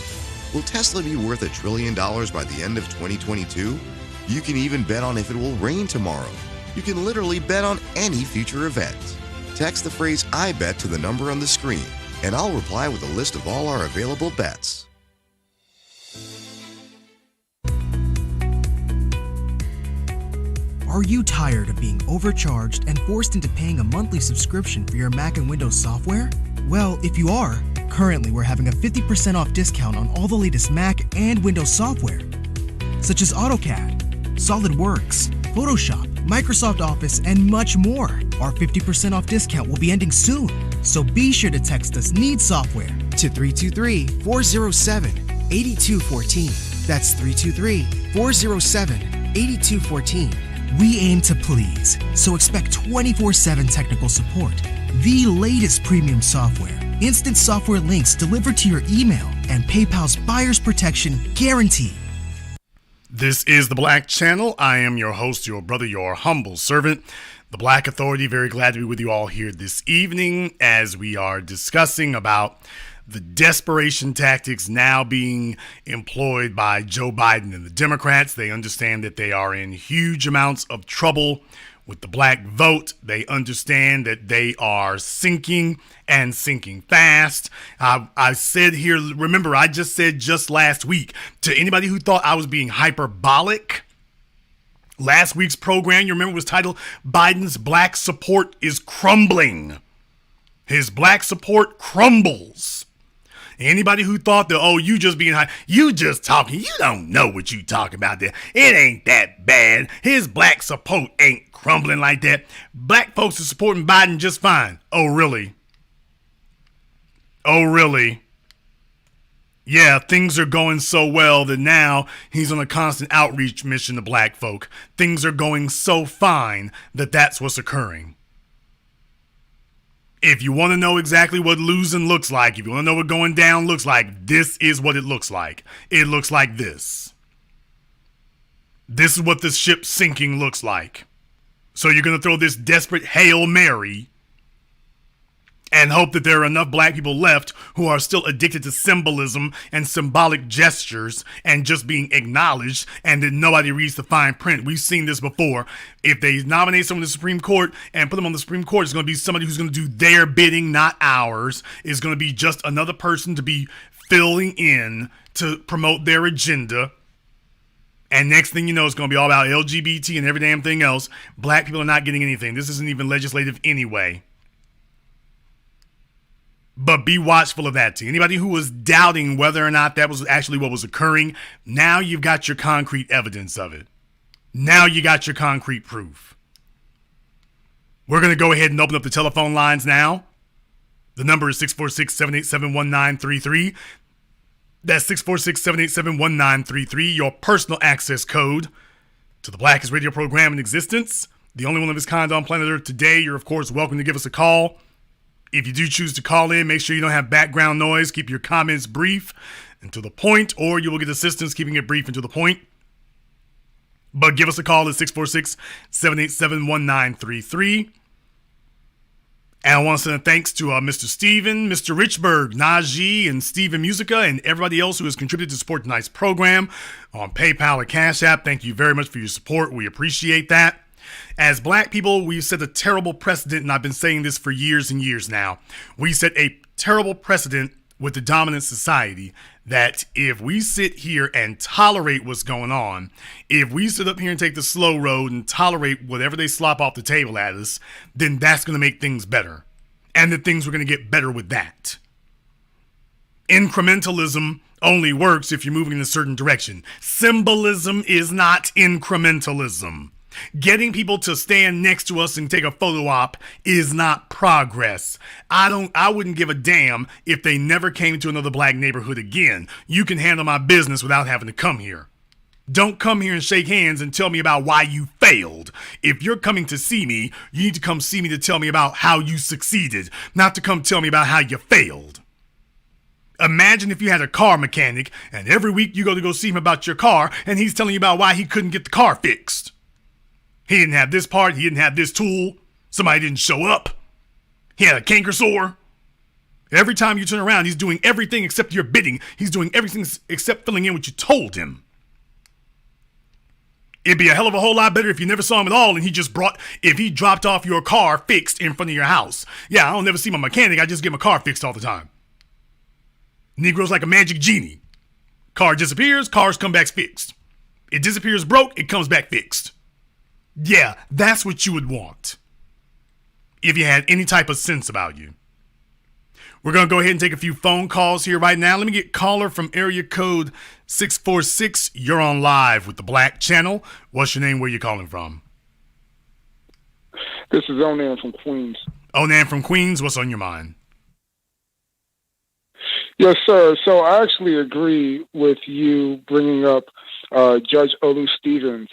Will Tesla be worth $1 trillion by the end of 2022? You can even bet on if it will rain tomorrow. You can literally bet on any future event. Text the phrase I bet to the number on the screen, and I'll reply with a list of all our available bets. Are you tired of being overcharged and forced into paying a monthly subscription for your Mac and Windows software? Well, if you are, currently we're having a 50% off discount on all the latest Mac and Windows software, such as AutoCAD, SolidWorks, Photoshop, Microsoft Office, and much more. Our 50% off discount will be ending soon, so be sure to text us NEED SOFTWARE to 323-407-8214. That's 323-407-8214. We aim to please, so expect 24/7 technical support, the latest premium software, instant software links delivered to your email, and PayPal's buyer's protection guarantee. This is The Black Channel. I am your host, your brother, your humble servant, the Black Authority. Very glad to be with you all here this evening as we are discussing about the desperation tactics now being employed by Joe Biden and the Democrats. They understand that they are in huge amounts of trouble with the black vote. They understand that they are sinking and sinking fast. I said here, remember, I just said just last week to anybody who thought I was being hyperbolic. Last week's program, you remember, was titled Biden's Black Support is Crumbling. His black support crumbles. Anybody who thought that, oh, you just being high, you just talking, you don't know what you talking about there. It ain't that bad. His black support ain't crumbling like that. Black folks are supporting Biden just fine. Oh, really? Oh, really? Yeah, things are going so well that now he's on a constant outreach mission to black folk. Things are going so fine that that's what's occurring. If you want to know exactly what losing looks like, if you want to know what going down looks like, this is what it looks like. It looks like this. This is what this ship sinking looks like. So you're going to throw this desperate Hail Mary and hope that there are enough black people left who are still addicted to symbolism and symbolic gestures and just being acknowledged, and that nobody reads the fine print. We've seen this before. If they nominate someone to the Supreme Court and put them on the Supreme Court, it's going to be somebody who's going to do their bidding, not ours. It's going to be just another person to be filling in to promote their agenda. And next thing you know, it's going to be all about LGBT and every damn thing else. Black people are not getting anything. This isn't even legislative anyway. But be watchful of that too. Anybody who was doubting whether or not that was actually what was occurring, now you've got your concrete evidence of it. Now you got your concrete proof. We're going to go ahead and open up the telephone lines now. The number is 646-787-1933. That's 646-787-1933, your personal access code to the blackest radio program in existence. The only one of its kind on planet Earth today. You're, of course, welcome to give us a call. If you do choose to call in, make sure you don't have background noise. Keep your comments brief and to the point, or you will get assistance keeping it brief and to the point. But give us a call at 646-787-1933. And I want to send thanks to Mr. Steven, Mr. Richburg, Najee, and Steven Musica, and everybody else who has contributed to support tonight's program on PayPal or CashApp. Thank you very much for your support. We appreciate that. As black people, we've set a terrible precedent, and I've been saying this for years and years now. We set a terrible precedent with the dominant society that if we sit here and tolerate what's going on, if we sit up here and take the slow road and tolerate whatever they slop off the table at us, then that's going to make things better. And that things are going to get better with that. Incrementalism only works if you're moving in a certain direction. Symbolism is not incrementalism. Getting people to stand next to us and take a photo op is not progress. I wouldn't give a damn if they never came to another black neighborhood again. You can handle my business without having to come here. Don't come here and shake hands and tell me about why you failed. If you're coming to see me, you need to come see me to tell me about how you succeeded, not to come tell me about how you failed. Imagine if you had a car mechanic and every week you go see him about your car and he's telling you about why he couldn't get the car fixed. He didn't have this part. He didn't have this tool. Somebody didn't show up. He had a canker sore. Every time you turn around, he's doing everything except your bidding. He's doing everything except filling in what you told him. It'd be a hell of a whole lot better if you never saw him at all and if he dropped off your car fixed in front of your house. Yeah, I don't never see my mechanic. I just get my car fixed all the time. Negro's like a magic genie. Car disappears, cars come back fixed. It disappears broke, it comes back fixed. Yeah, that's what you would want if you had any type of sense about you. We're going to go ahead and take a few phone calls here right now. Let me get caller from area code 646. You're on live with the Black Channel. What's your name? Where you calling from? This is Onan from Queens. Onan from Queens. What's on your mind? Yes, sir. So I actually agree with you bringing up Judge Olu Stevens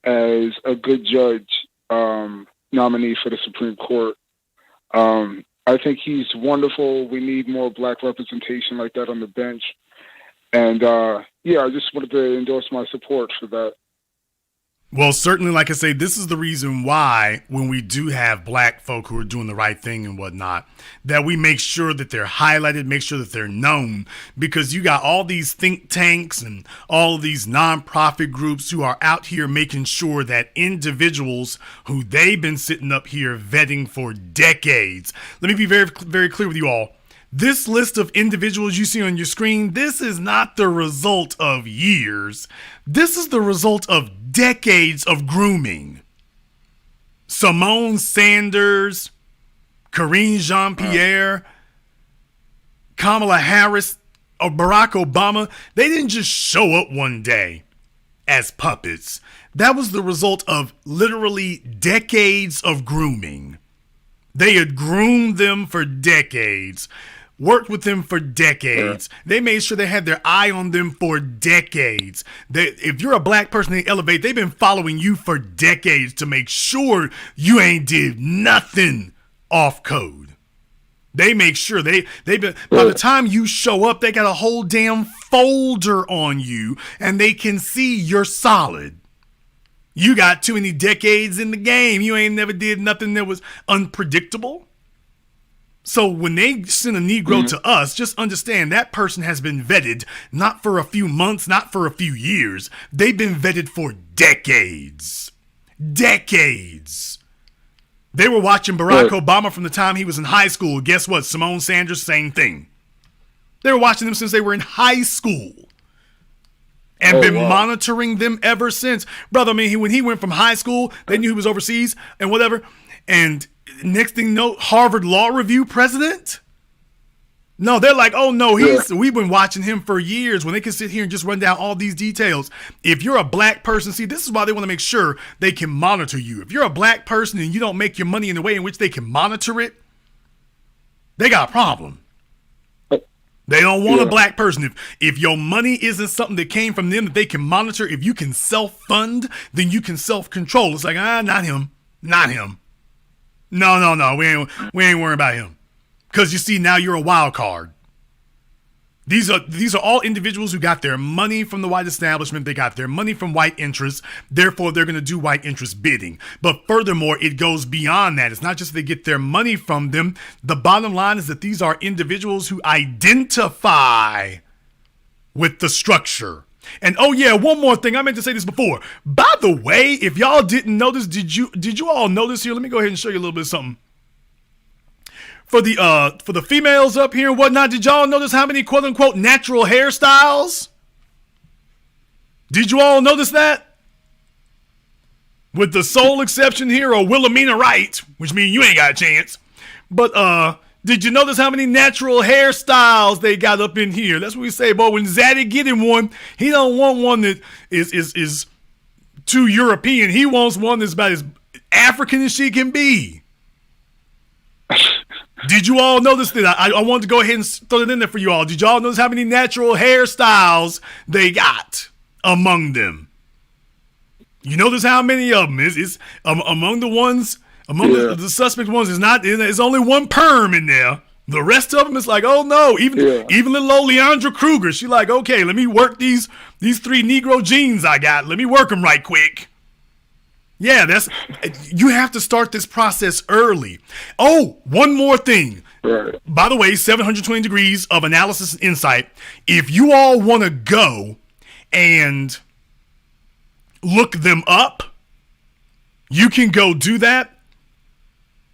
as a good judge nominee for the Supreme Court. I think he's wonderful. We need more black representation like that on the bench. And, I just wanted to endorse my support for that. Well, certainly, like I say, this is the reason why when we do have black folk who are doing the right thing and whatnot, that we make sure that they're highlighted, make sure that they're known, because you got all these think tanks and all of these nonprofit groups who are out here making sure that individuals who they've been sitting up here vetting for decades. Let me be very, very clear with you all. This list of individuals you see on your screen, this is not the result of years. This is the result of decades of grooming. Simone Sanders, Karine Jean-Pierre, Kamala Harris, or Barack Obama, they didn't just show up one day as puppets. That was the result of literally decades of grooming. They had groomed them for decades. Worked with them for decades. Yeah. They made sure they had their eye on them for decades. If you're a black person in Elevate, they've been following you for decades to make sure you ain't did nothing off code. They make sure they've been, by the time you show up, they got a whole damn folder on you and they can see you're solid. You got too many decades in the game. You ain't never did nothing that was unpredictable. So when they send a Negro to us, just understand that person has been vetted, not for a few months, not for a few years. They've been vetted for decades. Decades. They were watching Barack Obama from the time he was in high school. Guess what? Simone Sanders, same thing. They were watching them since they were in high school. And been monitoring them ever since. Brother, I mean, when he went from high school, they knew he was overseas and whatever. And next thing you know, Harvard Law Review president? No, they're like, oh no, we've been watching him for years, when they can sit here and just run down all these details. If you're a black person, see, this is why they want to make sure they can monitor you. If you're a black person and you don't make your money in the way in which they can monitor it, they got a problem. They don't want a black person. If your money isn't something that came from them that they can monitor, if you can self-fund, then you can self-control. It's like, not him. Not him. No. We ain't worrying about him. Because you see, now you're a wild card. These are all individuals who got their money from the white establishment. They got their money from white interests. Therefore, they're going to do white interest bidding. But furthermore, it goes beyond that. It's not just they get their money from them. The bottom line is that these are individuals who identify with the structure. And oh yeah, one more thing. I meant to say this before. By the way, if y'all didn't notice, did you all notice here? Let me go ahead and show you a little bit of something. For the females up here and whatnot, did y'all notice how many quote unquote natural hairstyles? Did you all notice that? With the sole exception here of Wilhelmina Wright, which means you ain't got a chance. But did you notice how many natural hairstyles they got up in here? That's what we say, boy. When Zaddy get him one, he don't want one that is too European. He wants one that's about as African as she can be. Did you all notice that? I wanted to go ahead and throw it in there for you all. Did y'all notice how many natural hairstyles they got among them? You notice how many of them is among the ones, the suspect ones is not. There's only one perm in there. The rest of them is like, oh no. Even little old Leandra Kruger, she like, okay, let me work these 3 Negro jeans I got. Let me work them right quick. Yeah, you have to start this process early. Oh, one more thing. Right. By the way, 720 degrees of analysis and insight. If you all want to go and look them up, you can go do that,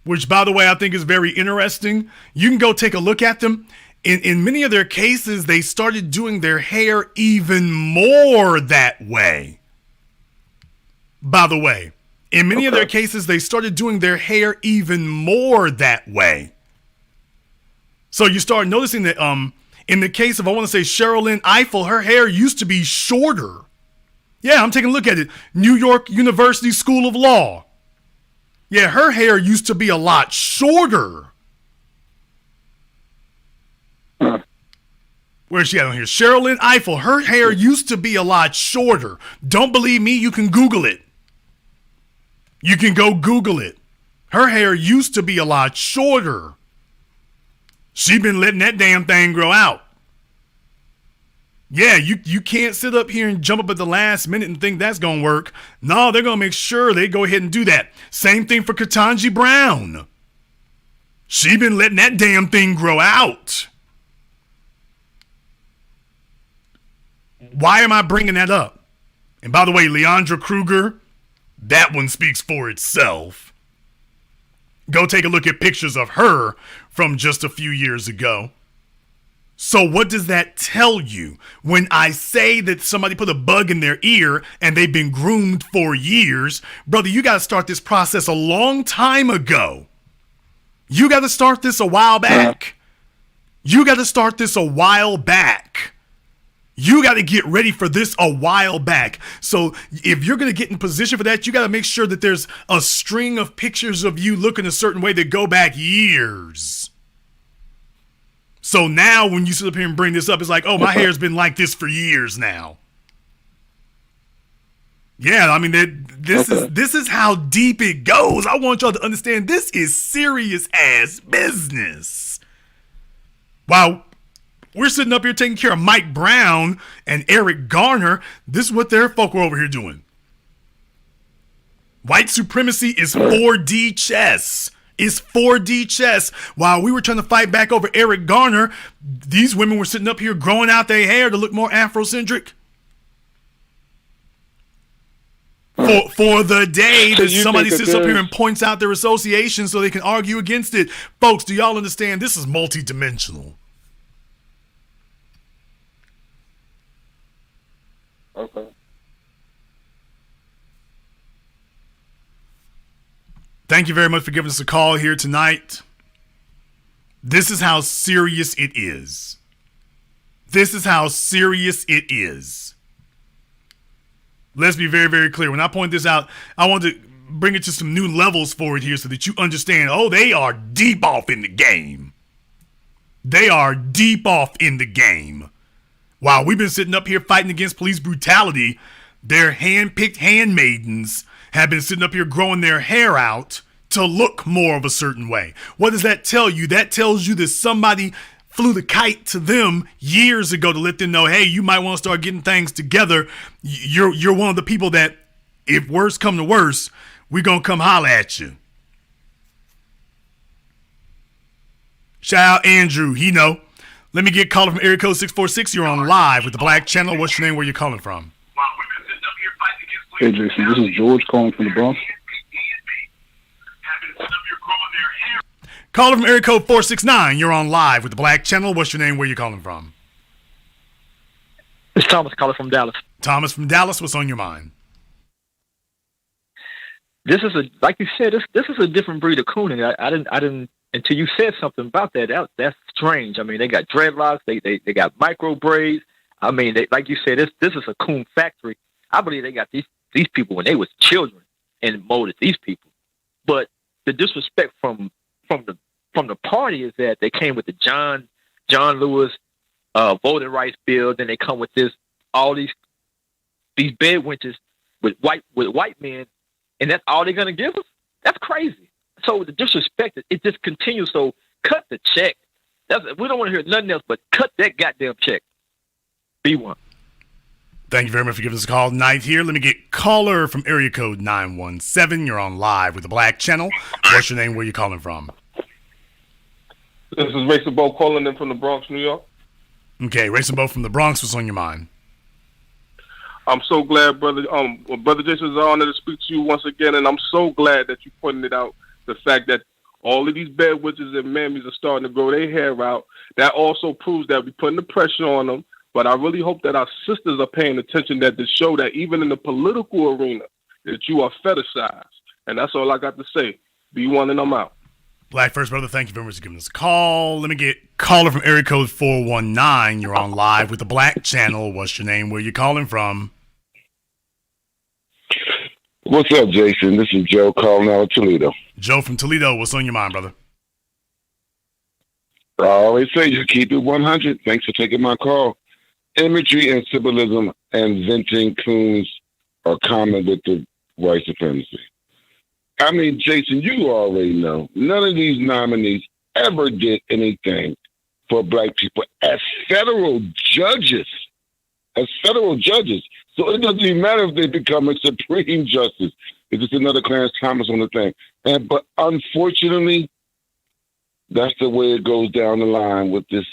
which, by the way, I think is very interesting. You can go take a look at them. In many of their cases, they started doing their hair even more that way. By the way, in many of their cases, they started doing their hair even more that way. So you start noticing that in the case of, I want to say, Sherilyn Eiffel, her hair used to be shorter. Yeah, I'm taking a look at it. New York University School of Law. Yeah, her hair used to be a lot shorter. Where's she at on here? Sherilyn Eiffel, her hair used to be a lot shorter. Don't believe me? You can Google it. You can go Google it. Her hair used to be a lot shorter. She been letting that damn thing grow out. Yeah, you can't sit up here and jump up at the last minute and think that's going to work. No, they're going to make sure they go ahead and do that. Same thing for Ketanji Brown. She been letting that damn thing grow out. Why am I bringing that up? And by the way, Leandra Kruger, that one speaks for itself. Go take a look at pictures of her from just a few years ago. So what does that tell you? When I say that somebody put a bug in their ear and they've been groomed for years, brother, you got to start this process a long time ago. You got to start this a while back. You got to start this a while back. You got to get ready for this a while back. So if you're going to get in position for that, you got to make sure that there's a string of pictures of you looking a certain way that go back years. So now when you sit up here and bring this up, it's like, oh, my hair's been like this for years now. Yeah, I mean, this is how deep it goes. I want y'all to understand this is serious ass business. Wow. We're sitting up here taking care of Mike Brown and Eric Garner. This is what their folk are over here doing. White supremacy is 4D chess. It's 4D chess. While we were trying to fight back over Eric Garner, these women were sitting up here growing out their hair to look more Afrocentric. For the day that somebody sits up here and points out their association so they can argue against it. Folks, do y'all understand? This is multidimensional. Okay. Thank you very much for giving us a call here tonight. This is how serious it is. This is how serious it is. Let's be very, very clear. When I point this out, I want to bring it to some new levels for it here so that you understand, oh, they are deep off in the game. They are deep off in the game. While we've been sitting up here fighting against police brutality, their hand-picked handmaidens have been sitting up here growing their hair out to look more of a certain way. What does that tell you? That tells you that somebody flew the kite to them years ago to let them know, hey, you might want to start getting things together. You're one of the people that, if worse come to worse, we're going to come holler at you. Shout out Andrew. He know. Let me get caller from area code 646. You're on live with the Black Channel. What's your name? Where you calling from? Hey, Jason. This is George calling from the Bronx. Caller from area code 469. You're on live with the Black Channel. What's your name? Where you calling from? It's Thomas calling from Dallas. Thomas from Dallas. What's on your mind? This is like you said. This is a different breed of cooning. I didn't until you said something about that. That's strange. I mean, they got dreadlocks. They got micro braids. I mean, like you said, this is a coon factory. I believe they got these people when they was children and molded these people. But the disrespect from the party is that they came with the John Lewis voting rights bill. Then they come with all these bed wenches with white men, and that's all they're gonna give us. That's crazy. So the disrespect, it just continues. So cut the check. We don't want to hear nothing else but cut that goddamn check. B1. Thank you very much for giving us a call tonight here. Let me get caller from area code 917. You're on live with the Black Channel. What's your name? Where you calling from? This is Racing Bo calling in from the Bronx, New York. Okay, Racing Bo from the Bronx. What's on your mind? I'm so glad, brother. Brother Jason, it's an honor to speak to you once again, and I'm so glad that you pointed it out. The fact that all of these bad witches and mammies are starting to grow their hair out. That also proves that we're putting the pressure on them. But I really hope that our sisters are paying attention to show that even in the political arena, that you are fetishized. And that's all I got to say. B1 and I'm out. Black First Brother, thank you very much for giving us a call. Let me get caller from area code 419. You're on live with the Black Channel. What's your name? Where you calling from? What's up, Jason? This is Joe calling out of Toledo. Joe from Toledo. What's on your mind, brother? I always say just keep it 100. Thanks for taking my call. Imagery and symbolism and venting coons are common with the white supremacy. I mean, Jason, you already know none of these nominees ever did anything for black people as federal judges. So it doesn't even matter if they become a Supreme Justice. It's just another Clarence Thomas on the thing. But unfortunately, that's the way it goes down the line with this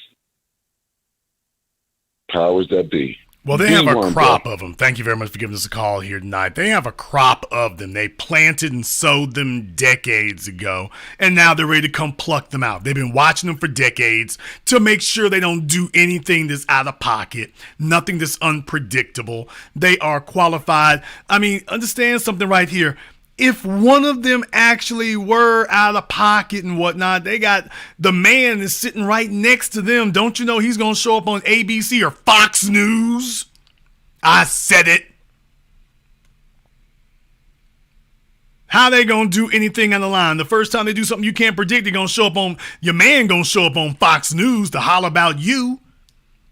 powers that be. Well, they have a crop of them. Thank you very much for giving us a call here tonight. They have a crop of them. They planted and sowed them decades ago, and now they're ready to come pluck them out. They've been watching them for decades to make sure they don't do anything that's out of pocket, nothing that's unpredictable. They are qualified. I mean, understand something right here. If one of them actually were out of pocket and whatnot, they got the man is sitting right next to them. Don't you know he's going to show up on ABC or Fox News? I said it. How they going to do anything on the line? The first time they do something you can't predict, they're going to show up on, your man going to show up on Fox News to holler about you.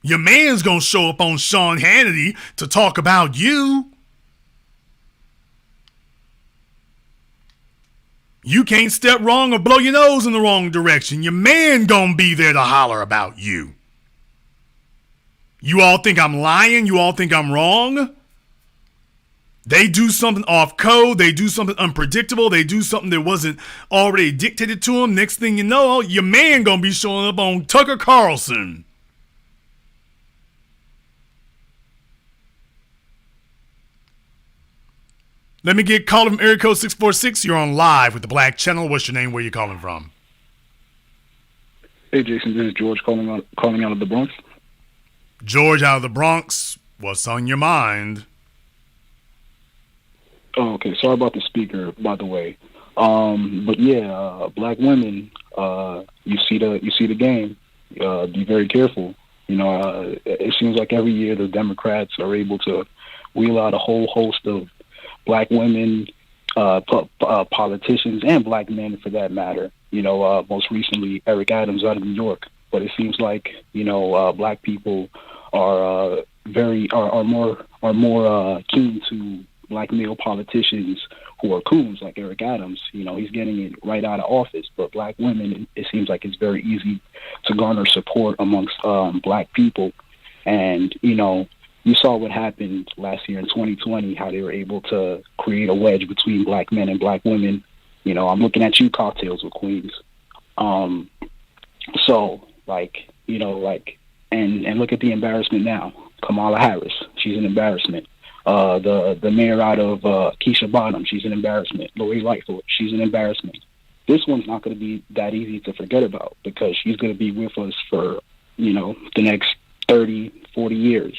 Your man's going to show up on Sean Hannity to talk about you. You can't step wrong or blow your nose in the wrong direction. Your man gonna be there to holler about you. You all think I'm lying? You all think I'm wrong? They do something off code. They do something unpredictable. They do something that wasn't already dictated to them. Next thing you know, your man gonna be showing up on Tucker Carlson. Let me get called from area code 646. You're on live with the Black Channel. What's your name? Where you calling from? Hey, Jason. This is George calling out of the Bronx. George out of the Bronx. What's on your mind? Oh, okay. Sorry about the speaker, by the way. But yeah, black women. You see the game. Be very careful. It seems like every year the Democrats are able to wheel out a whole host of black women, politicians, and black men for that matter. Most recently Eric Adams out of New York. But it seems like black people are more keen to black male politicians who are coons like Eric Adams. He's getting it right out of office. But black women, it seems like it's very easy to garner support amongst black people. And you saw what happened last year in 2020, how they were able to create a wedge between black men and black women. I'm looking at you, Cocktails with Queens. And look at the embarrassment now. Kamala Harris, she's an embarrassment. The mayor out of Keisha Bottom, she's an embarrassment. Lori Lightfoot, she's an embarrassment. This one's not going to be that easy to forget about because she's going to be with us for, the next 30, 40 years,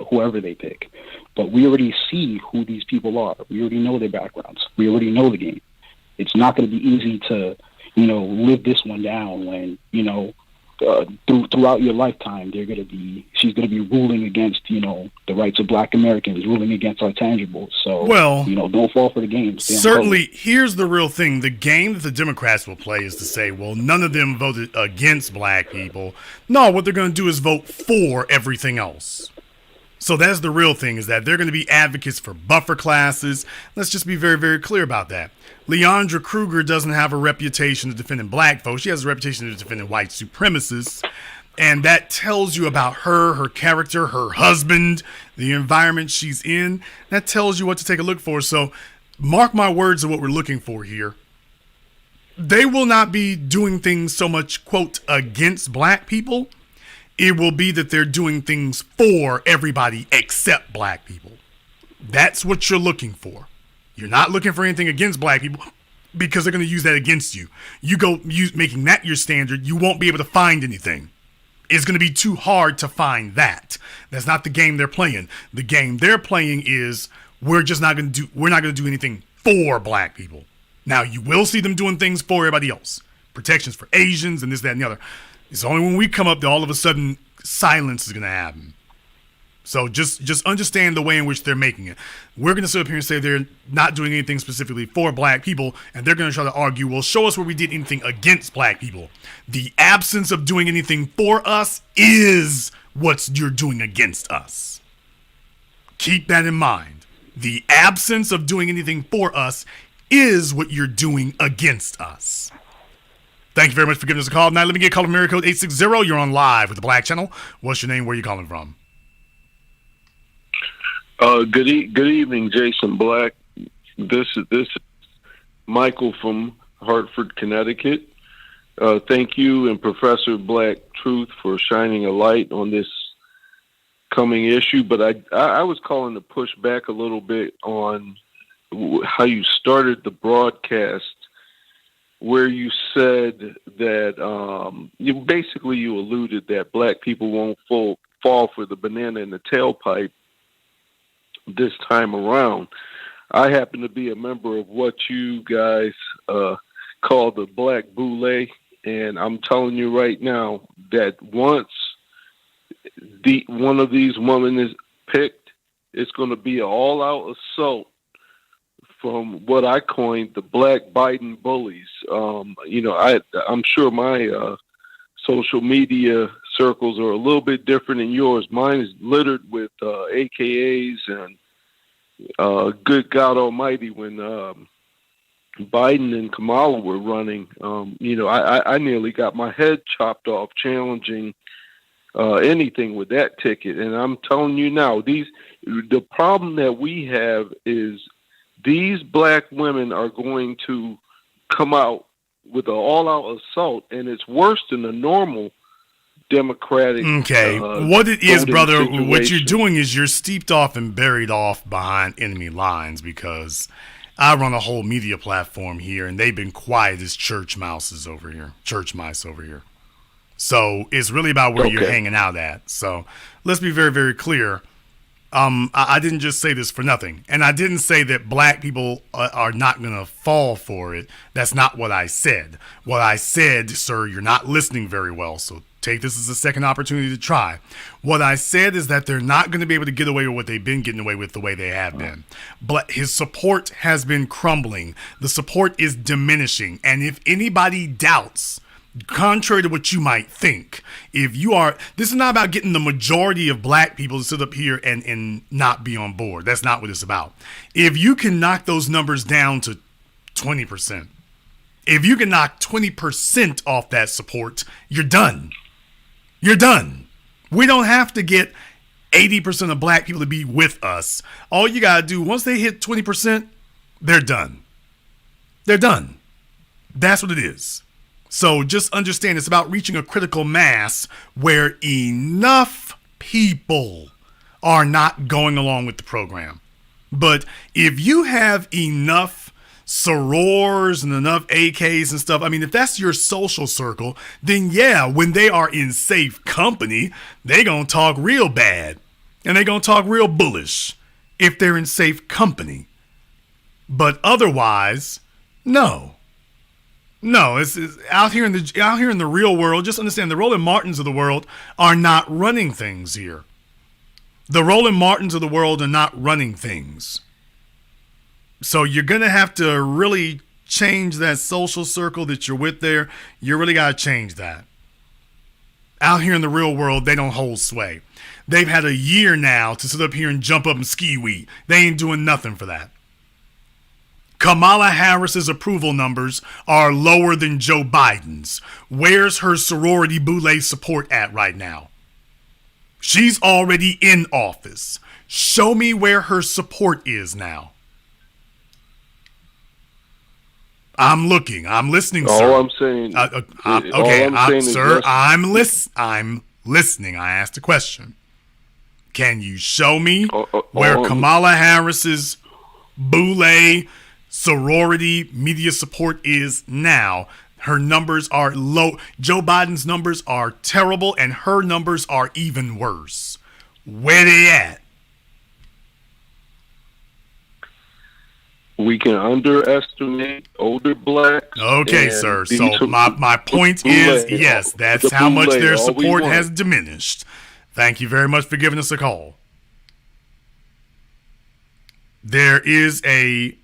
whoever they pick. But we already see who these people are. We already know their backgrounds. We already know the game. It's not going to be easy to, live this one down when, throughout your lifetime, she's going to be ruling against, the rights of black Americans, ruling against our tangibles. So, don't fall for the game. Certainly, here's the real thing. The game that the Democrats will play is to say, well, none of them voted against black people. No, what they're going to do is vote for everything else. So that's the real thing, is that they're going to be advocates for buffer classes. Let's just be very, very clear about that. Leandra Kruger doesn't have a reputation of defending black folks. She has a reputation of defending white supremacists. And that tells you about her character, her husband, the environment she's in. That tells you what to take a look for. So mark my words of what we're looking for here. They will not be doing things so much, quote, against black people. It will be that they're doing things for everybody except black people. That's what you're looking for. You're not looking for anything against black people because they're going to use that against you. You go making that your standard, you won't be able to find anything. It's going to be too hard to find that. That's not the game they're playing. The game they're playing is we're not going to do anything for black people. Now, you will see them doing things for everybody else. Protections for Asians and this, that, and the other. It's only when we come up that all of a sudden silence is going to happen. So just understand the way in which they're making it. We're going to sit up here and say they're not doing anything specifically for black people, and they're going to try to argue, well, show us where we did anything against black people. The absence of doing anything for us is what you're doing against us. Keep that in mind. The absence of doing anything for us is what you're doing against us. Thank you very much for giving us a call. Now let me get a call from area code 860. You're on live with the Black Channel. What's your name? Where are you calling from? Good evening, Jason Black. This is Michael from Hartford, Connecticut. Thank you and Professor Black Truth for shining a light on this coming issue. But I was calling to push back a little bit on how you started the broadcast, where you said that you alluded that black people won't fall for the banana in the tailpipe this time around. I happen to be a member of what you guys call the Black Boule, and I'm telling you right now that once one of these women is picked, it's going to be an all-out assault from what I coined the Black Biden bullies. I'm sure my social media circles are a little bit different than yours. Mine is littered with AKAs and good God Almighty when Biden and Kamala were running, I nearly got my head chopped off challenging anything with that ticket. And I'm telling you now, the problem that we have is these black women are going to come out with an all-out assault, and it's worse than the normal Democratic. Okay, what it is, brother, what you're doing is you're steeped off and buried off behind enemy lines, because I run a whole media platform here, and they've been quiet as church mice over here. So it's really about where you're hanging out at. So let's be very, very clear. I didn't just say this for nothing. And I didn't say that black people are not going to fall for it. That's not what I said. What I said, sir, you're not listening very well. So take this as a second opportunity to try. What I said is that they're not going to be able to get away with what they've been getting away with the way they have been. But his support has been crumbling. The support is diminishing. And if anybody doubts, contrary to what you might think, this is not about getting the majority of black people to sit up here and not be on board. That's not what it's about. If you can knock those numbers down to 20%, if you can knock 20% off that support, you're done. You're done. We don't have to get 80% of black people to be with us. All you got to do, once they hit 20%, they're done. They're done. That's what it is. So just understand, it's about reaching a critical mass where enough people are not going along with the program. But if you have enough sorors and enough AKs and stuff, I mean, if that's your social circle, then yeah, when they are in safe company, they gonna talk real bad and they gonna talk real bullish if they're in safe company. But otherwise, no, it's out here in the real world. Just understand, the Roland Martins of the world are not running things here. The Roland Martins of the world are not running things. So you're going to have to really change that social circle that you're with there. You really got to change that. Out here in the real world, they don't hold sway. They've had a year now to sit up here and jump up and ski-wee. They ain't doing nothing for that. Kamala Harris's approval numbers are lower than Joe Biden's. Where's her sorority boule support at right now? She's already in office. Show me where her support is now. I'm looking. I'm listening, sir. All I'm saying. I'm listening. I asked a question. Can you show me where Kamala Harris's boule sorority media support is now? Her numbers are low. Joe Biden's numbers are terrible, and her numbers are even worse. Where they at? We can underestimate older blacks. Okay, sir. So my point is, yes, that's how much their support has diminished. Thank you very much for giving us a call. If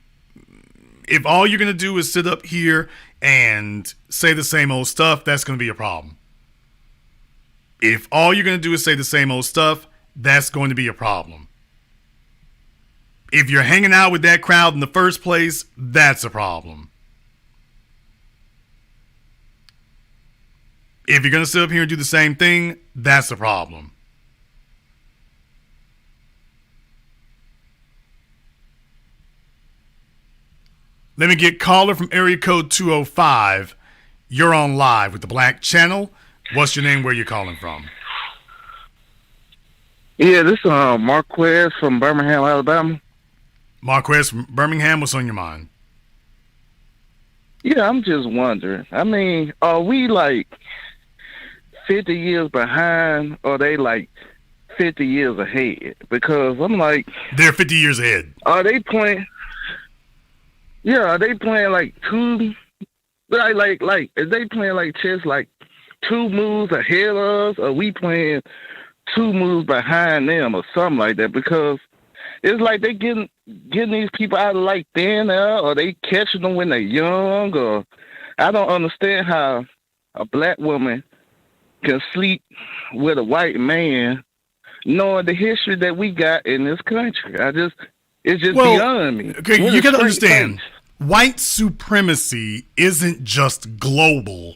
all you're going to do is sit up here and say the same old stuff, that's going to be a problem. If all you're going to do is say the same old stuff, that's going to be a problem. If you're hanging out with that crowd in the first place, that's a problem. If you're going to sit up here and do the same thing, that's a problem. Let me get caller from area code 205. You're on live with the Black Channel. What's your name? Where you calling from? Yeah, this is Marquez from Birmingham, Alabama. Marquez from Birmingham, what's on your mind? Yeah, I'm just wondering. I mean, are we like 50 years behind, or are they like 50 years ahead? Because I'm like... They're 50 years ahead. Are they playing... Yeah, are they playing like two... Like, is they playing like chess, like 2 moves ahead of us, or we playing 2 moves behind them, or something like that? Because it's like they getting these people out of like thin air, or they catching them when they're young, or I don't understand how a black woman can sleep with a white man, knowing the history that we got in this country. It's just beyond me. Okay, you got to understand. white supremacy isn't just global.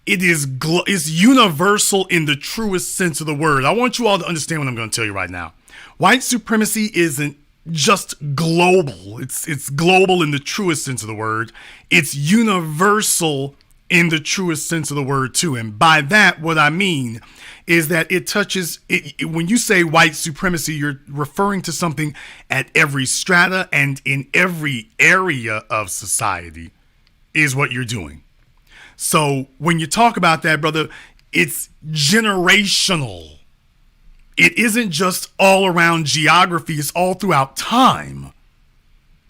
It is universal in the truest sense of the word. I want you all to understand what I'm going to tell you right now. White supremacy isn't just global. It's global in the truest sense of the word. It's universal in the truest sense of the word too. And by that, what I mean is that it touches, when you say white supremacy, you're referring to something at every strata and in every area of society is what you're doing. So when you talk about that, brother, it's generational. It isn't just all around geography, it's all throughout time.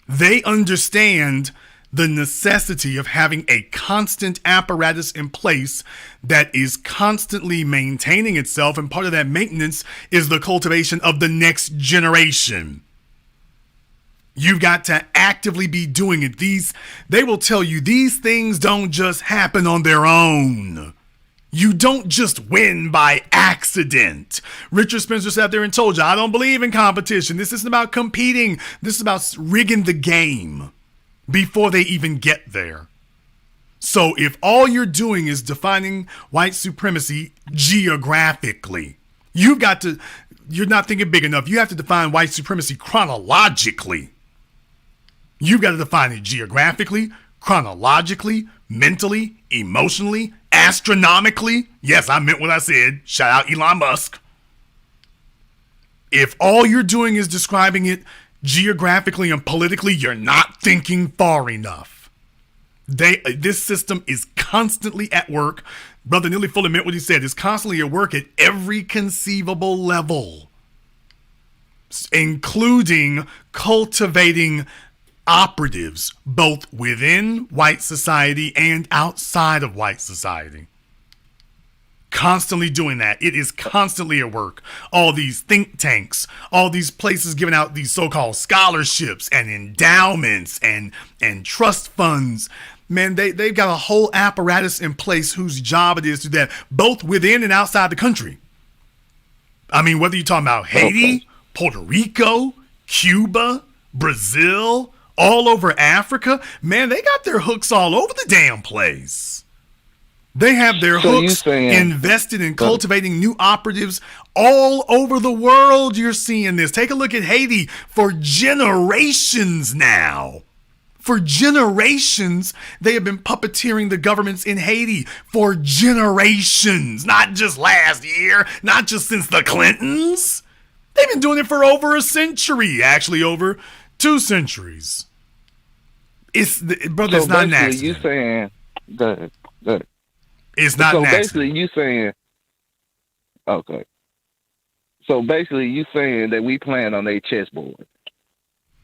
They understand the necessity of having a constant apparatus in place that is constantly maintaining itself, and part of that maintenance is the cultivation of the next generation. You've got to actively be doing it. They will tell you these things don't just happen on their own. You don't just win by accident. Richard Spencer sat there and told you, I don't believe in competition. This isn't about competing. This is about rigging the game before they even get there. So if all you're doing is defining white supremacy geographically, you're not thinking big enough. You have to define white supremacy chronologically. You've got to define it geographically, chronologically, mentally, emotionally, astronomically. Yes, I meant what I said. Shout out Elon Musk. If all you're doing is describing it geographically and politically, you're not thinking far enough. This system is constantly at work. Brother Neely Fuller meant what he said. It's constantly at work at every conceivable level, including cultivating operatives both within white society and outside of white society. Constantly doing that. It is constantly at work. All these think tanks, all these places giving out these so-called scholarships and endowments and trust funds. Man, they've got a whole apparatus in place whose job it is to do that, both within and outside the country. I mean, whether you're talking about Haiti, Puerto Rico, Cuba, Brazil, all over Africa, man, they got their hooks all over the damn place. They have their hooks invested in cultivating new operatives all over the world. You're seeing this. Take a look at Haiti for generations now. For generations, they have been puppeteering the governments in Haiti for generations. Not just last year, not just since the Clintons. They've been doing it for over a century, actually over 2 centuries. Brother, it's not an accident. You saying good. It's not an accident. Basically, you saying okay. So basically, you saying that we playing on a chessboard.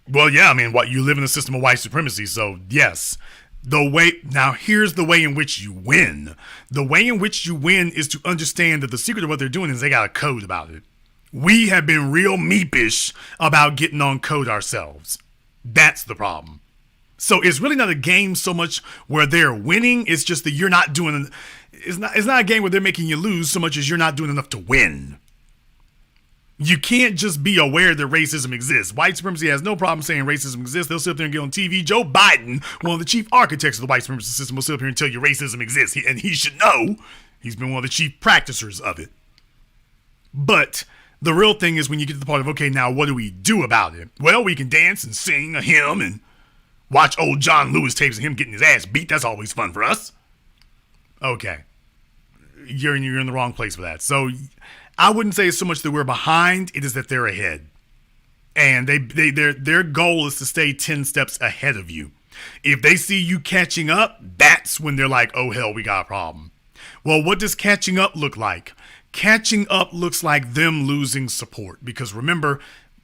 Well, yeah. I mean, you live in a system of white supremacy, so yes. Now here's the way in which you win. The way in which you win is to understand that the secret of what they're doing is they got a code about it. We have been real meepish about getting on code ourselves. That's the problem. So it's really not a game so much where they're winning. It's just that you're not doing. It's not a game where they're making you lose so much as you're not doing enough to win. You can't just be aware that racism exists. White supremacy has no problem saying racism exists. They'll sit up there and get on TV. Joe Biden, one of the chief architects of the white supremacy system, will sit up here and tell you racism exists. And he should know. He's been one of the chief practitioners of it. But the real thing is when you get to the part of, okay, now what do we do about it? Well, we can dance and sing a hymn and watch old John Lewis tapes of him getting his ass beat. That's always fun for us. Okay. You're in the wrong place for that. So I wouldn't say it's so much that we're behind. It is that they're ahead. And their goal is to stay 10 steps ahead of you. If they see you catching up, that's when they're like, oh, hell, we got a problem. Well, what does catching up look like? Catching up looks like them losing support. Because remember,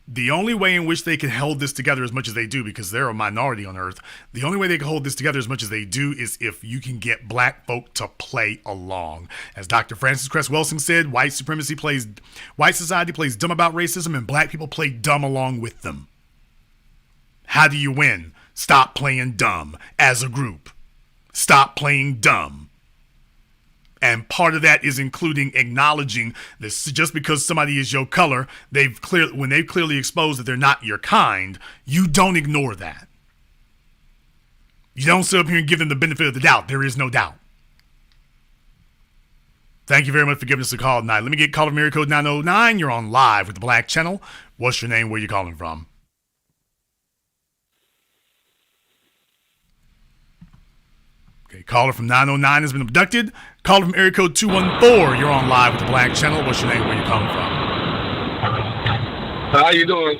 the only way in which they can hold this together as much as they do, because they're a minority on Earth, the only way they can hold this together as much as they do is if you can get black folk to play along. As Dr. Francis Cress Welsing said, white society plays dumb about racism and black people play dumb along with them. How do you win? Stop playing dumb as a group. Stop playing dumb. And part of that is including acknowledging that just because somebody is your color, when they've clearly exposed that they're not your kind, you don't ignore that. You don't sit up here and give them the benefit of the doubt. There is no doubt. Thank you very much for giving us a call tonight. Let me get call from area code 909. You're on live with the Black Channel. What's your name? Where you calling from? Okay, caller from 909 has been abducted. Caller from area code 214. You're on live with the Black Channel. What's your name? Where you calling from? How you doing?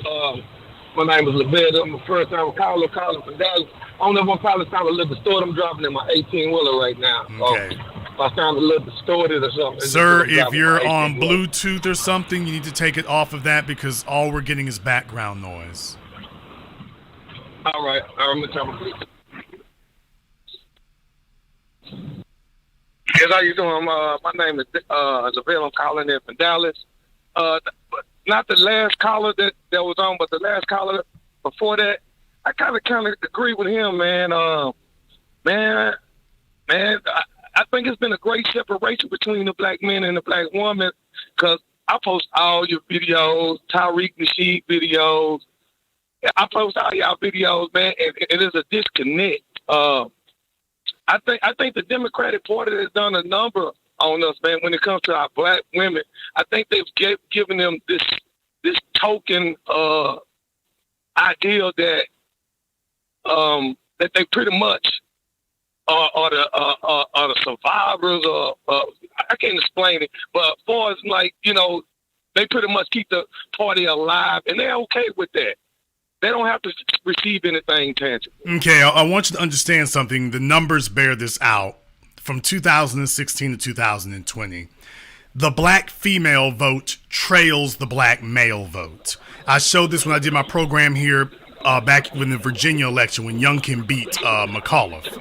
My name is LeVed. I'm a first-time caller calling from Dallas. I don't know if I'm probably sound a little distorted. I'm driving in my 18-wheeler right now. Okay. If I sound a little distorted or something. Sir, if you're on Bluetooth or something, you need to take it off of that because all we're getting is background noise. All right. I'm going to turn my Bluetooth. Yes, how you doing? My name is LeVed. I'm calling in from Dallas. Not the last caller that was on, but the last caller before that, I kind of agree with him, man. I think it's been a great separation between the black man and the black woman because I post all your videos, Tariq Nasheed videos. I post all y'all videos, man, and it is a disconnect. I think the Democratic Party has done a number on us, man, when it comes to our black women. I think they've given them this token ideal that they pretty much are the survivors. I can't explain it, but as far as they pretty much keep the party alive, and they're okay with that. They don't have to receive anything tangible. Okay, I want you to understand something. The numbers bear this out. From 2016 to 2020, the black female vote trails the black male vote. I showed this when I did my program here back in the Virginia election when Youngkin beat McAuliffe.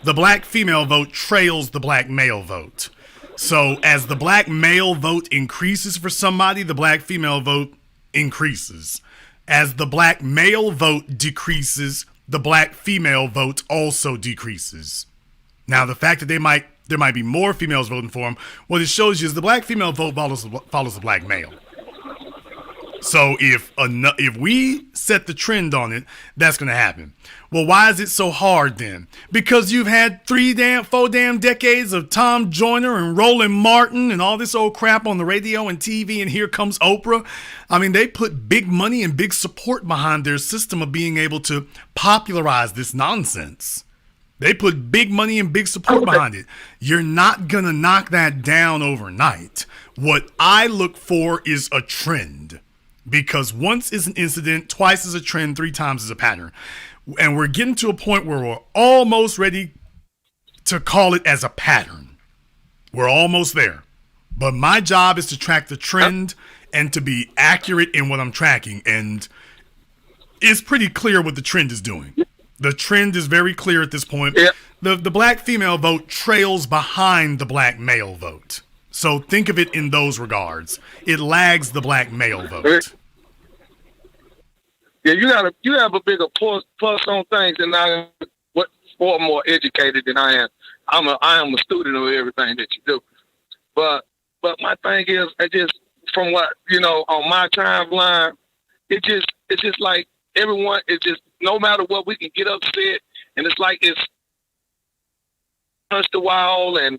The black female vote trails the black male vote. So as the black male vote increases for somebody, the black female vote increases. As the black male vote decreases, the black female vote also decreases. Now, the fact that there might be more females voting for him, what it shows you is the black female vote follows the black male. So if we set the trend on it, that's going to happen. Well, why is it so hard then? Because you've had 4 damn decades of Tom Joyner and Roland Martin and all this old crap on the radio and TV, and here comes Oprah. I mean, they put big money and big support behind their system of being able to popularize this nonsense. They put big money and big support behind it. You're not going to knock that down overnight. What I look for is a trend. Because once is an incident, twice is a trend, 3 times is a pattern. And we're getting to a point where we're almost ready to call it as a pattern. We're almost there. But my job is to track the trend and to be accurate in what I'm tracking. And it's pretty clear what the trend is doing. The trend is very clear at this point. Yeah. The black female vote trails behind the black male vote. So think of it in those regards. It lags the black male vote. Yeah, you have a bigger plus on things than I am. Far more educated than I am. I am a student of everything that you do. But my thing is, I just from what on my timeline, it's just like everyone is just no matter what we can get upset, and it's like it's punch the wall and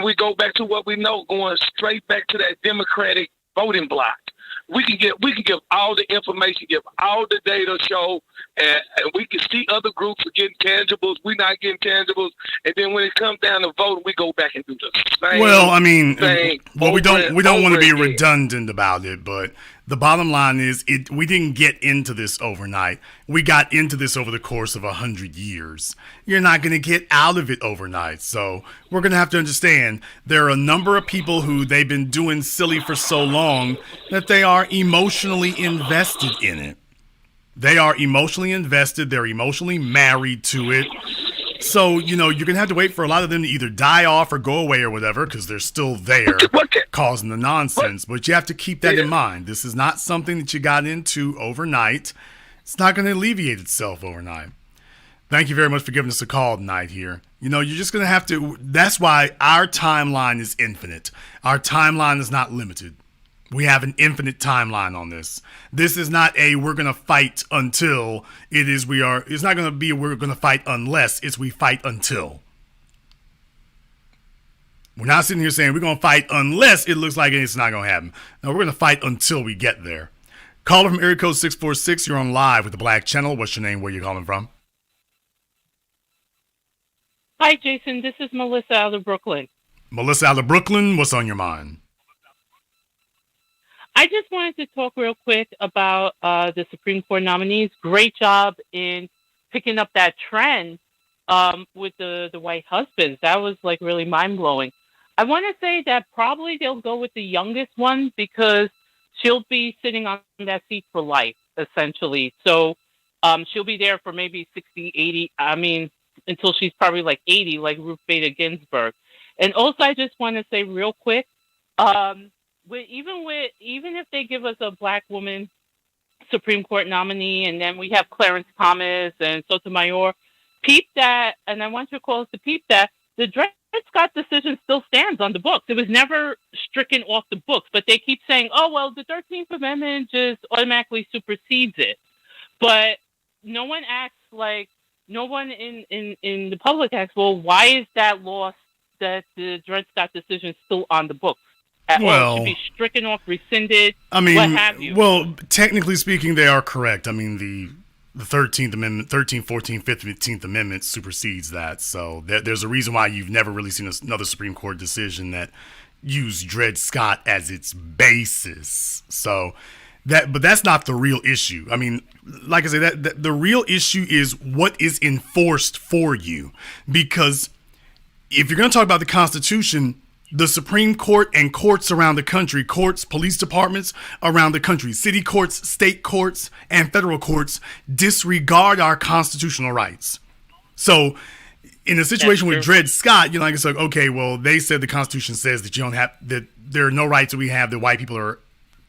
we go back to what we know, going straight back to that Democratic voting block. We can give all the information, give all the data, show, and we can see other groups are getting tangibles. We're not getting tangibles, and then when it comes down to voting, we go back and do the same. Well, I mean, we don't want to be again. redundant about it, but the bottom line is we didn't get into this overnight. We got into this over the course of 100 years. You're not going to get out of it overnight. So we're going to have to understand there are a number of people who they've been doing silly for so long that they are emotionally invested in it. They are emotionally invested. They're emotionally married to it. So, you're going to have to wait for a lot of them to either die off or go away or whatever because they're still there causing the nonsense. But you have to keep that in mind. This is not something that you got into overnight. It's not going to alleviate itself overnight. Thank you very much for giving us a call tonight here. You're just going to have to. That's why our timeline is infinite. Our timeline is not limited. We have an infinite timeline on this. This is not a we're going to fight until. It's not going to be we're going to fight unless. It's we fight until. We're not sitting here saying we're going to fight unless it looks like it's not going to happen. No, we're going to fight until we get there. Caller from area code 646. You're on live with the Black Channel. What's your name? Where you calling from? Hi, Jason. This is Melissa out of Brooklyn. Melissa out of Brooklyn. What's on your mind? I just wanted to talk real quick about the Supreme Court nominees. Great job in picking up that trend with the white husbands. That was like really mind-blowing. I want to say that probably they'll go with the youngest one because she'll be sitting on that seat for life, essentially. So she'll be there for maybe 60, 80, until she's probably like 80, like Ruth Bader Ginsburg. And also, I just want to say real quick, even if they give us a black woman Supreme Court nominee, and then we have Clarence Thomas and Sotomayor, peep that, and I want your calls to peep that, the Dred Scott decision still stands on the books. It was never stricken off the books, but they keep saying, oh, well, the 13th Amendment just automatically supersedes it. But no one acts like, no one in the public asks, well, why is that law, that the Dred Scott decision still on the books? It should be stricken off, rescinded, what have you. Well, technically speaking, they are correct. I mean, the 13th Amendment, 13th, 14th, 15th Amendment supersedes that. So there's a reason why you've never really seen another Supreme Court decision that used Dred Scott as its basis. So but that's not the real issue. I mean, like I say, that the real issue is what is enforced for you. Because if you're going to talk about the Constitution, the Supreme Court and courts around the country, courts, police departments around the country, city courts, state courts, and federal courts disregard our constitutional rights. So in a situation with Dred Scott, like it's like, okay, well, they said the Constitution says that that there are no rights that we have that white people are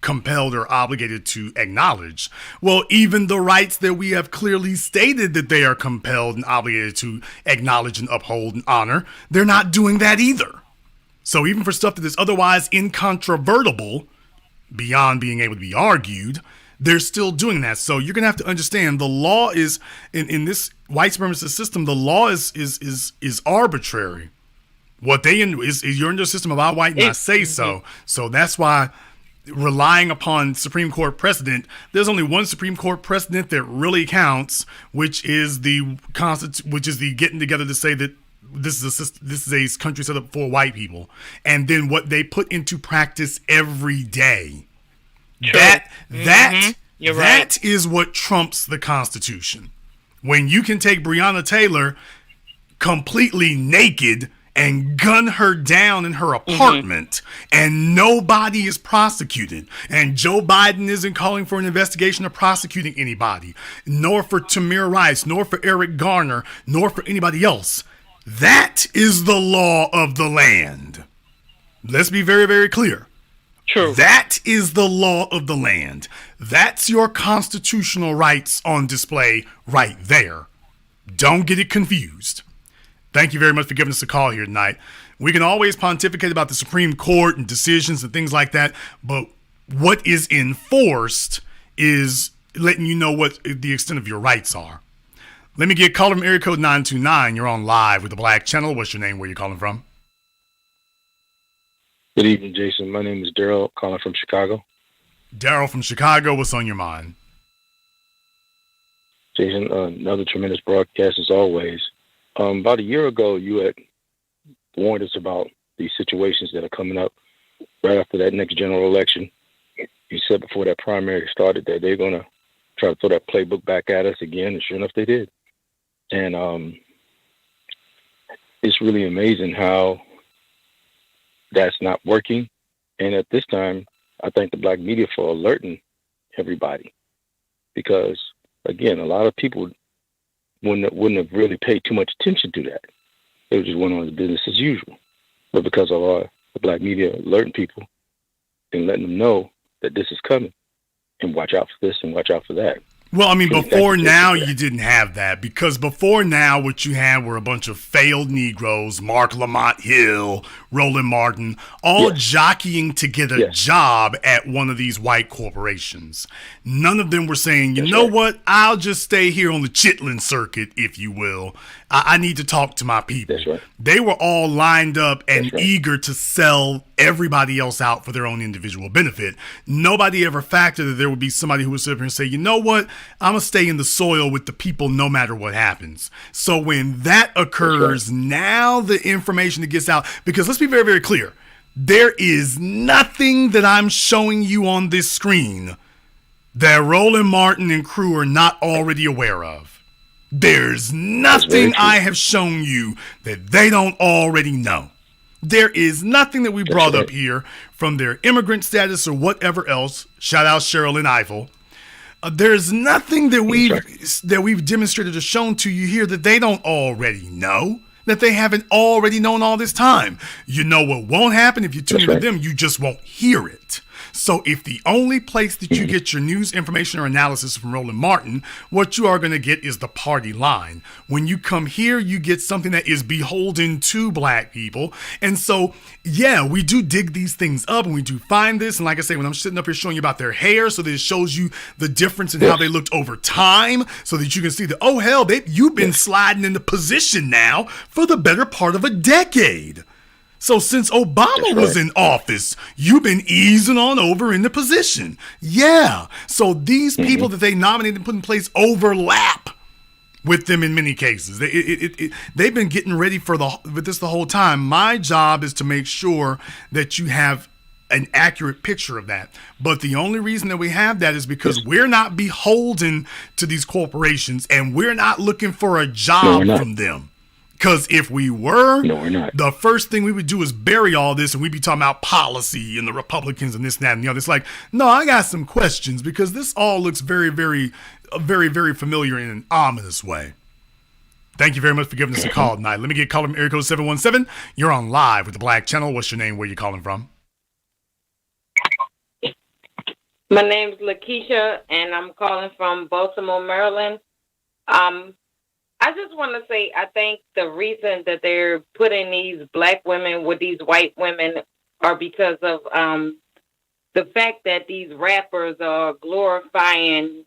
compelled or obligated to acknowledge. Well, even the rights that we have clearly stated that they are compelled and obligated to acknowledge and uphold and honor, they're not doing that either. So even for stuff that is otherwise incontrovertible, beyond being able to be argued, they're still doing that. So you're going to have to understand the law is, in this white supremacist system, the law is arbitrary. What you're in the system of I white and I say so. So that's why relying upon Supreme Court precedent, there's only one Supreme Court precedent that really counts, which is the getting together to say that this is a country set up for white people, and then what they put into practice every day. True. That is what trumps the Constitution. When you can take Breonna Taylor completely naked and gun her down in her apartment, and nobody is prosecuted, and Joe Biden isn't calling for an investigation or prosecuting anybody, nor for Tamir Rice, nor for Eric Garner, nor for anybody else. That is the law of the land. Let's be very, very clear. True. That is the law of the land. That's your constitutional rights on display right there. Don't get it confused. Thank you very much for giving us a call here tonight. We can always pontificate about the Supreme Court and decisions and things like that, but what is enforced is letting you know what the extent of your rights are. Let me get caller from area code 929. You're on live with the Black Channel. What's your name? Where are you calling from? Good evening, Jason. My name is Daryl, calling from Chicago. Daryl from Chicago. What's on your mind? Jason, another tremendous broadcast as always. About a year ago, you had warned us about these situations that are coming up right after that next general election. You said before that primary started that they're going to try to throw that playbook back at us again, and sure enough, they did. And it's really amazing how that's not working. And at this time, I thank the black media for alerting everybody, because again, a lot of people wouldn't have really paid too much attention to that. They just went on as business as usual. But because of the black media alerting people and letting them know that this is coming, and watch out for this and watch out for that. Well, I mean, before now, you didn't have that, because before now, what you had were a bunch of failed Negroes, Mark Lamont Hill, Roland Martin, all jockeying to get a job at one of these white corporations. None of them were saying, you know what, I'll just stay here on the Chitlin circuit, if you will. I need to talk to my people. They were all lined up and eager to sell everybody else out for their own individual benefit. Nobody ever factored that there would be somebody who would sit up here and say, you know what, I'm going to stay in the soil with the people no matter what happens. So when that occurs, now the information that gets out, because let's be very, very clear, there is nothing that I'm showing you on this screen that Roland Martin and crew are not already aware of. There's nothing I have shown you that they don't already know. There is nothing that we brought up here from their immigrant status or whatever else. Shout out Cheryl and Eiffel. There's nothing that we've demonstrated or shown to you here that they don't already know, that they haven't already known all this time. You know what won't happen if you tune into them, you just won't hear it. So if the only place that you get your news, information, or analysis from Roland Martin, what you are going to get is the party line. When you come here, you get something that is beholden to black people. And so, yeah, we do dig these things up and we do find this. And like I say, when I'm sitting up here showing you about their hair, so that it shows you the difference in how they looked over time, so that you can see that, oh, hell, you've been sliding into position now for the better part of a decade. So since Obama was in office, you've been easing on over into position. Yeah. So these people that they nominated and put in place overlap with them in many cases. They've been getting ready for this the whole time. My job is to make sure that you have an accurate picture of that. But the only reason that we have that is because we're not beholden to these corporations and we're not looking for a job from them. Because if we were, the first thing we would do is bury all this and we'd be talking about policy and the Republicans and this, that, and the other. It's like, no, I got some questions because this all looks very, very, very, very familiar in an ominous way. Thank you very much for giving us a call tonight. Let me get caller from area code 717. You're on live with the Black Channel. What's your name? Where you calling from? My name's Lakeisha, and I'm calling from Baltimore, Maryland. I just want to say I think the reason that they're putting these black women with these white women are because of the fact that these rappers are glorifying,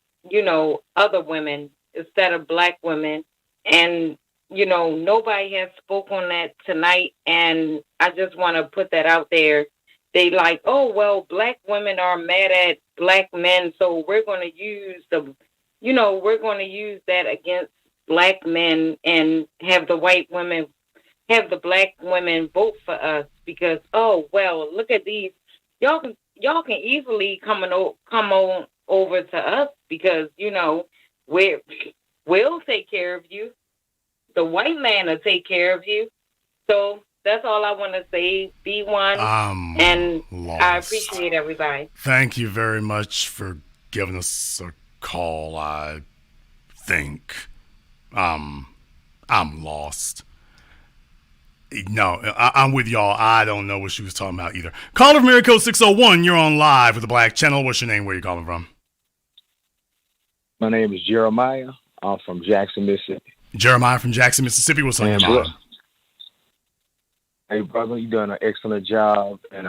other women instead of black women. And, nobody has spoken on that tonight. And I just want to put that out there. They like, oh, well, black women are mad at black men. So we're going to use we're going to use that against black men and have the black women vote for us because, oh, well, look at these. Y'all can easily come on over to us because, we'll take care of you. The white man will take care of you. So that's all I want to say. Be one. And lost. I appreciate everybody. Thank you very much for giving us a call. I think I'm lost. No, I'm with y'all. I don't know what she was talking about either. Caller from area code 601. You're on live with the Black Channel. What's your name? Where you calling from? My name is Jeremiah. I'm from Jackson, Mississippi. Jeremiah from Jackson, Mississippi. What's on your mind? Hey, brother, you're doing an excellent job and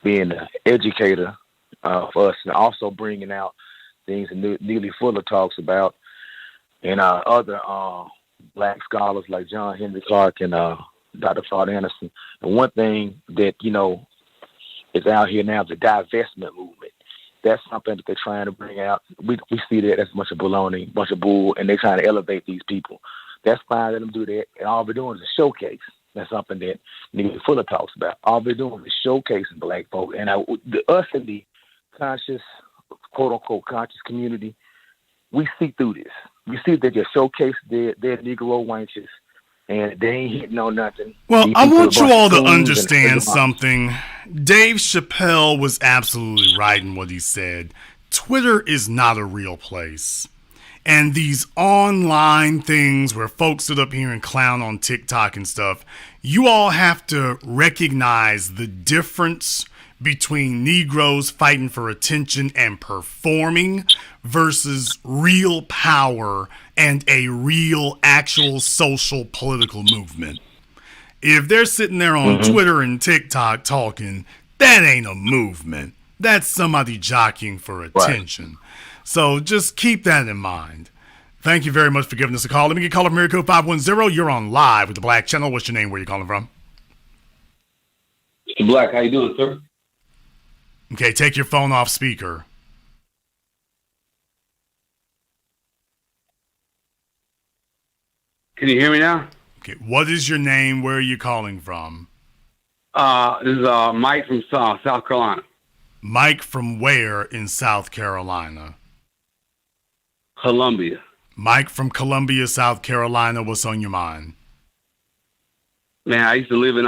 being an educator for us and also bringing out things that Neely Fuller talks about and other black scholars like John Henry Clark and Dr. Claude Anderson. And one thing that, is out here now, the divestment movement. That's something that they're trying to bring out. We see that as a bunch of baloney, a bunch of bull, and they're trying to elevate these people. That's fine. Let them do that. And all we're doing is a showcase. That's something that Neely Fuller talks about. All we're doing is showcasing black folk. And us in the conscious, quote-unquote, conscious community, we see through this. We see that they showcase their Negro wenches, and they ain't hitting on nothing. Well, I want you all to understand something. Dave Chappelle was absolutely right in what he said. Twitter is not a real place. And these online things where folks sit up here and clown on TikTok and stuff, you all have to recognize the difference between Negroes fighting for attention and performing versus real power and a real, actual social political movement. If they're sitting there on Twitter and TikTok talking, that ain't a movement. That's somebody jockeying for attention. So just keep that in mind. Thank you very much for giving us a call. Let me get caller from area code 510. You're on live with the Black Channel. What's your name? Where are you calling from? Mr. Black, how you doing, sir? Okay, take your phone off speaker. Can you hear me now? Okay, what is your name? Where are you calling from? This is Mike from South Carolina. Mike from where in South Carolina? Columbia. Mike from Columbia, South Carolina. What's on your mind? Man, I used to live in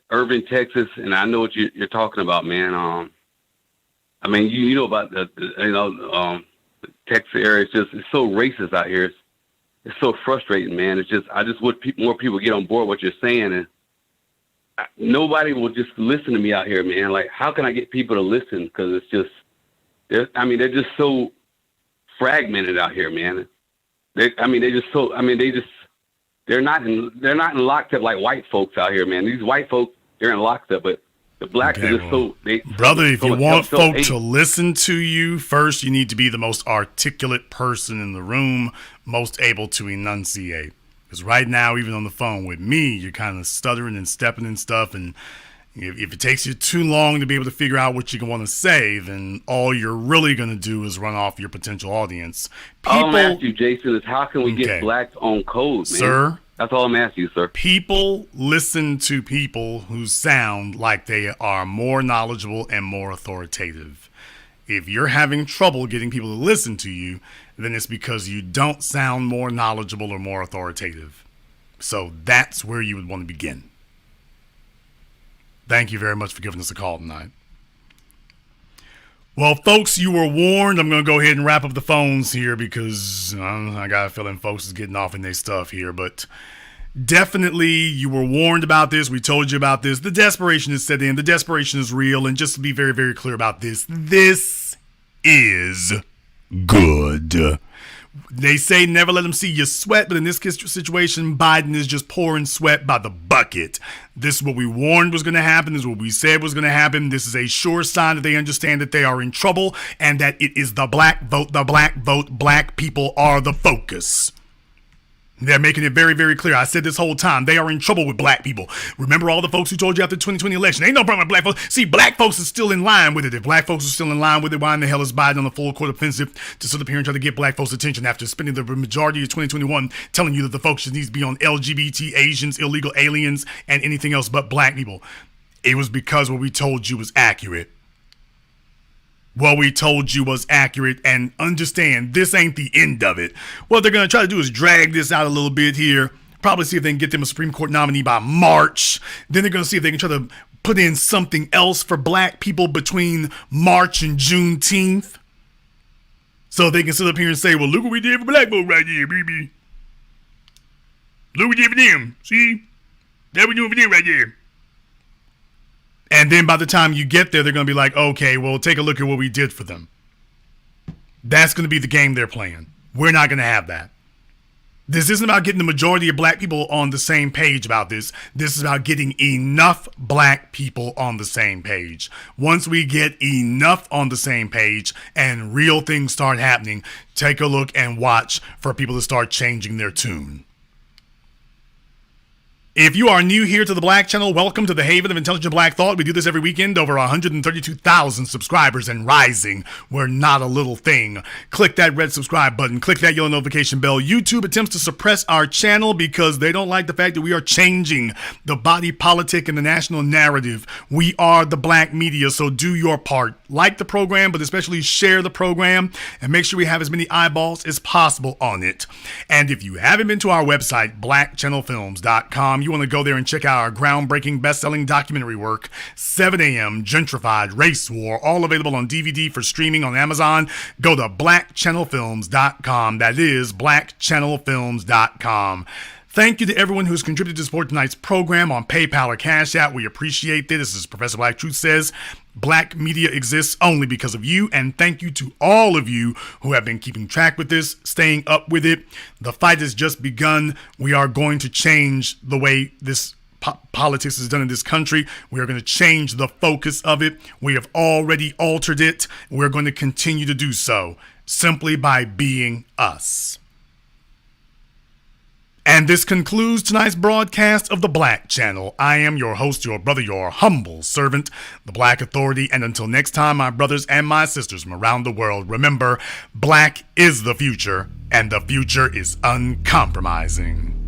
Irving, Texas, and I know what you're talking about, man. I mean, you know about the Texas area. It's so racist out here. It's so frustrating, man. I just want more people get on board what you're saying, and nobody will just listen to me out here, man. Like, how can I get people to listen? Because they're just so fragmented out here, man. They're not in locked up like white folks out here, man. These white folks, they're in locked up, but the blacks are just brother, if you want folk to listen to you, first you need to be the most articulate person in the room, most able to enunciate. Because right now, even on the phone with me, you're kind of stuttering and stepping and stuff, and if it takes you too long to be able to figure out what you want to say, then all you're really going to do is run off your potential audience. All I'm asking you, Jason, is how can we get blacks on code, man? Sir? That's all I'm asking you, sir. People listen to people who sound like they are more knowledgeable and more authoritative. If you're having trouble getting people to listen to you, then it's because you don't sound more knowledgeable or more authoritative. So that's where you would want to begin. Thank you very much for giving us a call tonight. Well, folks, you were warned. I'm going to go ahead and wrap up the phones here because I got a feeling folks is getting off in their stuff here. But definitely you were warned about this. We told you about this. The desperation is set in. The desperation is real. And just to be very, very clear about this is good. They say never let them see you sweat, but in this situation, Biden is just pouring sweat by the bucket. This is what we warned was going to happen. This is what we said was going to happen. This is a sure sign that they understand that they are in trouble and that it is the black vote, black people are the focus. They're making it very, very clear. I said this whole time, they are in trouble with black people. Remember all the folks who told you after the 2020 election, ain't no problem with black folks. See, black folks is still in line with it. If black folks are still in line with it, why in the hell is Biden on the full court offensive to sit up here and try to get black folks' attention after spending the majority of 2021 telling you that the focus needs to be on LGBT, Asians, illegal aliens, and anything else but black people? It was because what we told you was accurate. What we told you was accurate, and understand this ain't the end of it. What they're going to try to do is drag this out a little bit here, probably see if they can get them a Supreme Court nominee by March. Then they're going to see if they can try to put in something else for black people between March and Juneteenth. So they can sit up here and say, well, look what we did for black folk right here, baby. Look what we did for them. See? That we doing for them right there. And then by the time you get there, they're going to be like, okay, well, take a look at what we did for them. That's going to be the game they're playing. We're not going to have that. This isn't about getting the majority of black people on the same page about this. This is about getting enough black people on the same page. Once we get enough on the same page and real things start happening, take a look and watch for people to start changing their tune. If you are new here to the Black Channel, welcome to the haven of intelligent black thought. We do this every weekend, over 132,000 subscribers and rising. We're not a little thing. Click that red subscribe button. Click that yellow notification bell. YouTube attempts to suppress our channel because they don't like the fact that we are changing the body politic and the national narrative. We are the black media, so do your part. Like the program, but especially share the program and make sure we have as many eyeballs as possible on it. And if you haven't been to our website, blackchannelfilms.com, you want to go there and check out our groundbreaking best-selling documentary work, 7 a.m. Gentrified Race War, all available on DVD for streaming on Amazon. Go to blackchannelfilms.com. That is blackchannelfilms.com. Thank you to everyone who's contributed to support tonight's program on PayPal or Cash App. We appreciate this. As Professor Black Truth says, Black media exists only because of you. And thank you to all of you who have been keeping track with this, staying up with it. The fight has just begun. We are going to change the way this politics is done in this country. We are going to change the focus of it. We have already altered it. We're going to continue to do so simply by being us. And this concludes tonight's broadcast of The Black Channel. I am your host, your brother, your humble servant, the Black Authority. And until next time, my brothers and my sisters from around the world, remember, Black is the future, and the future is uncompromising.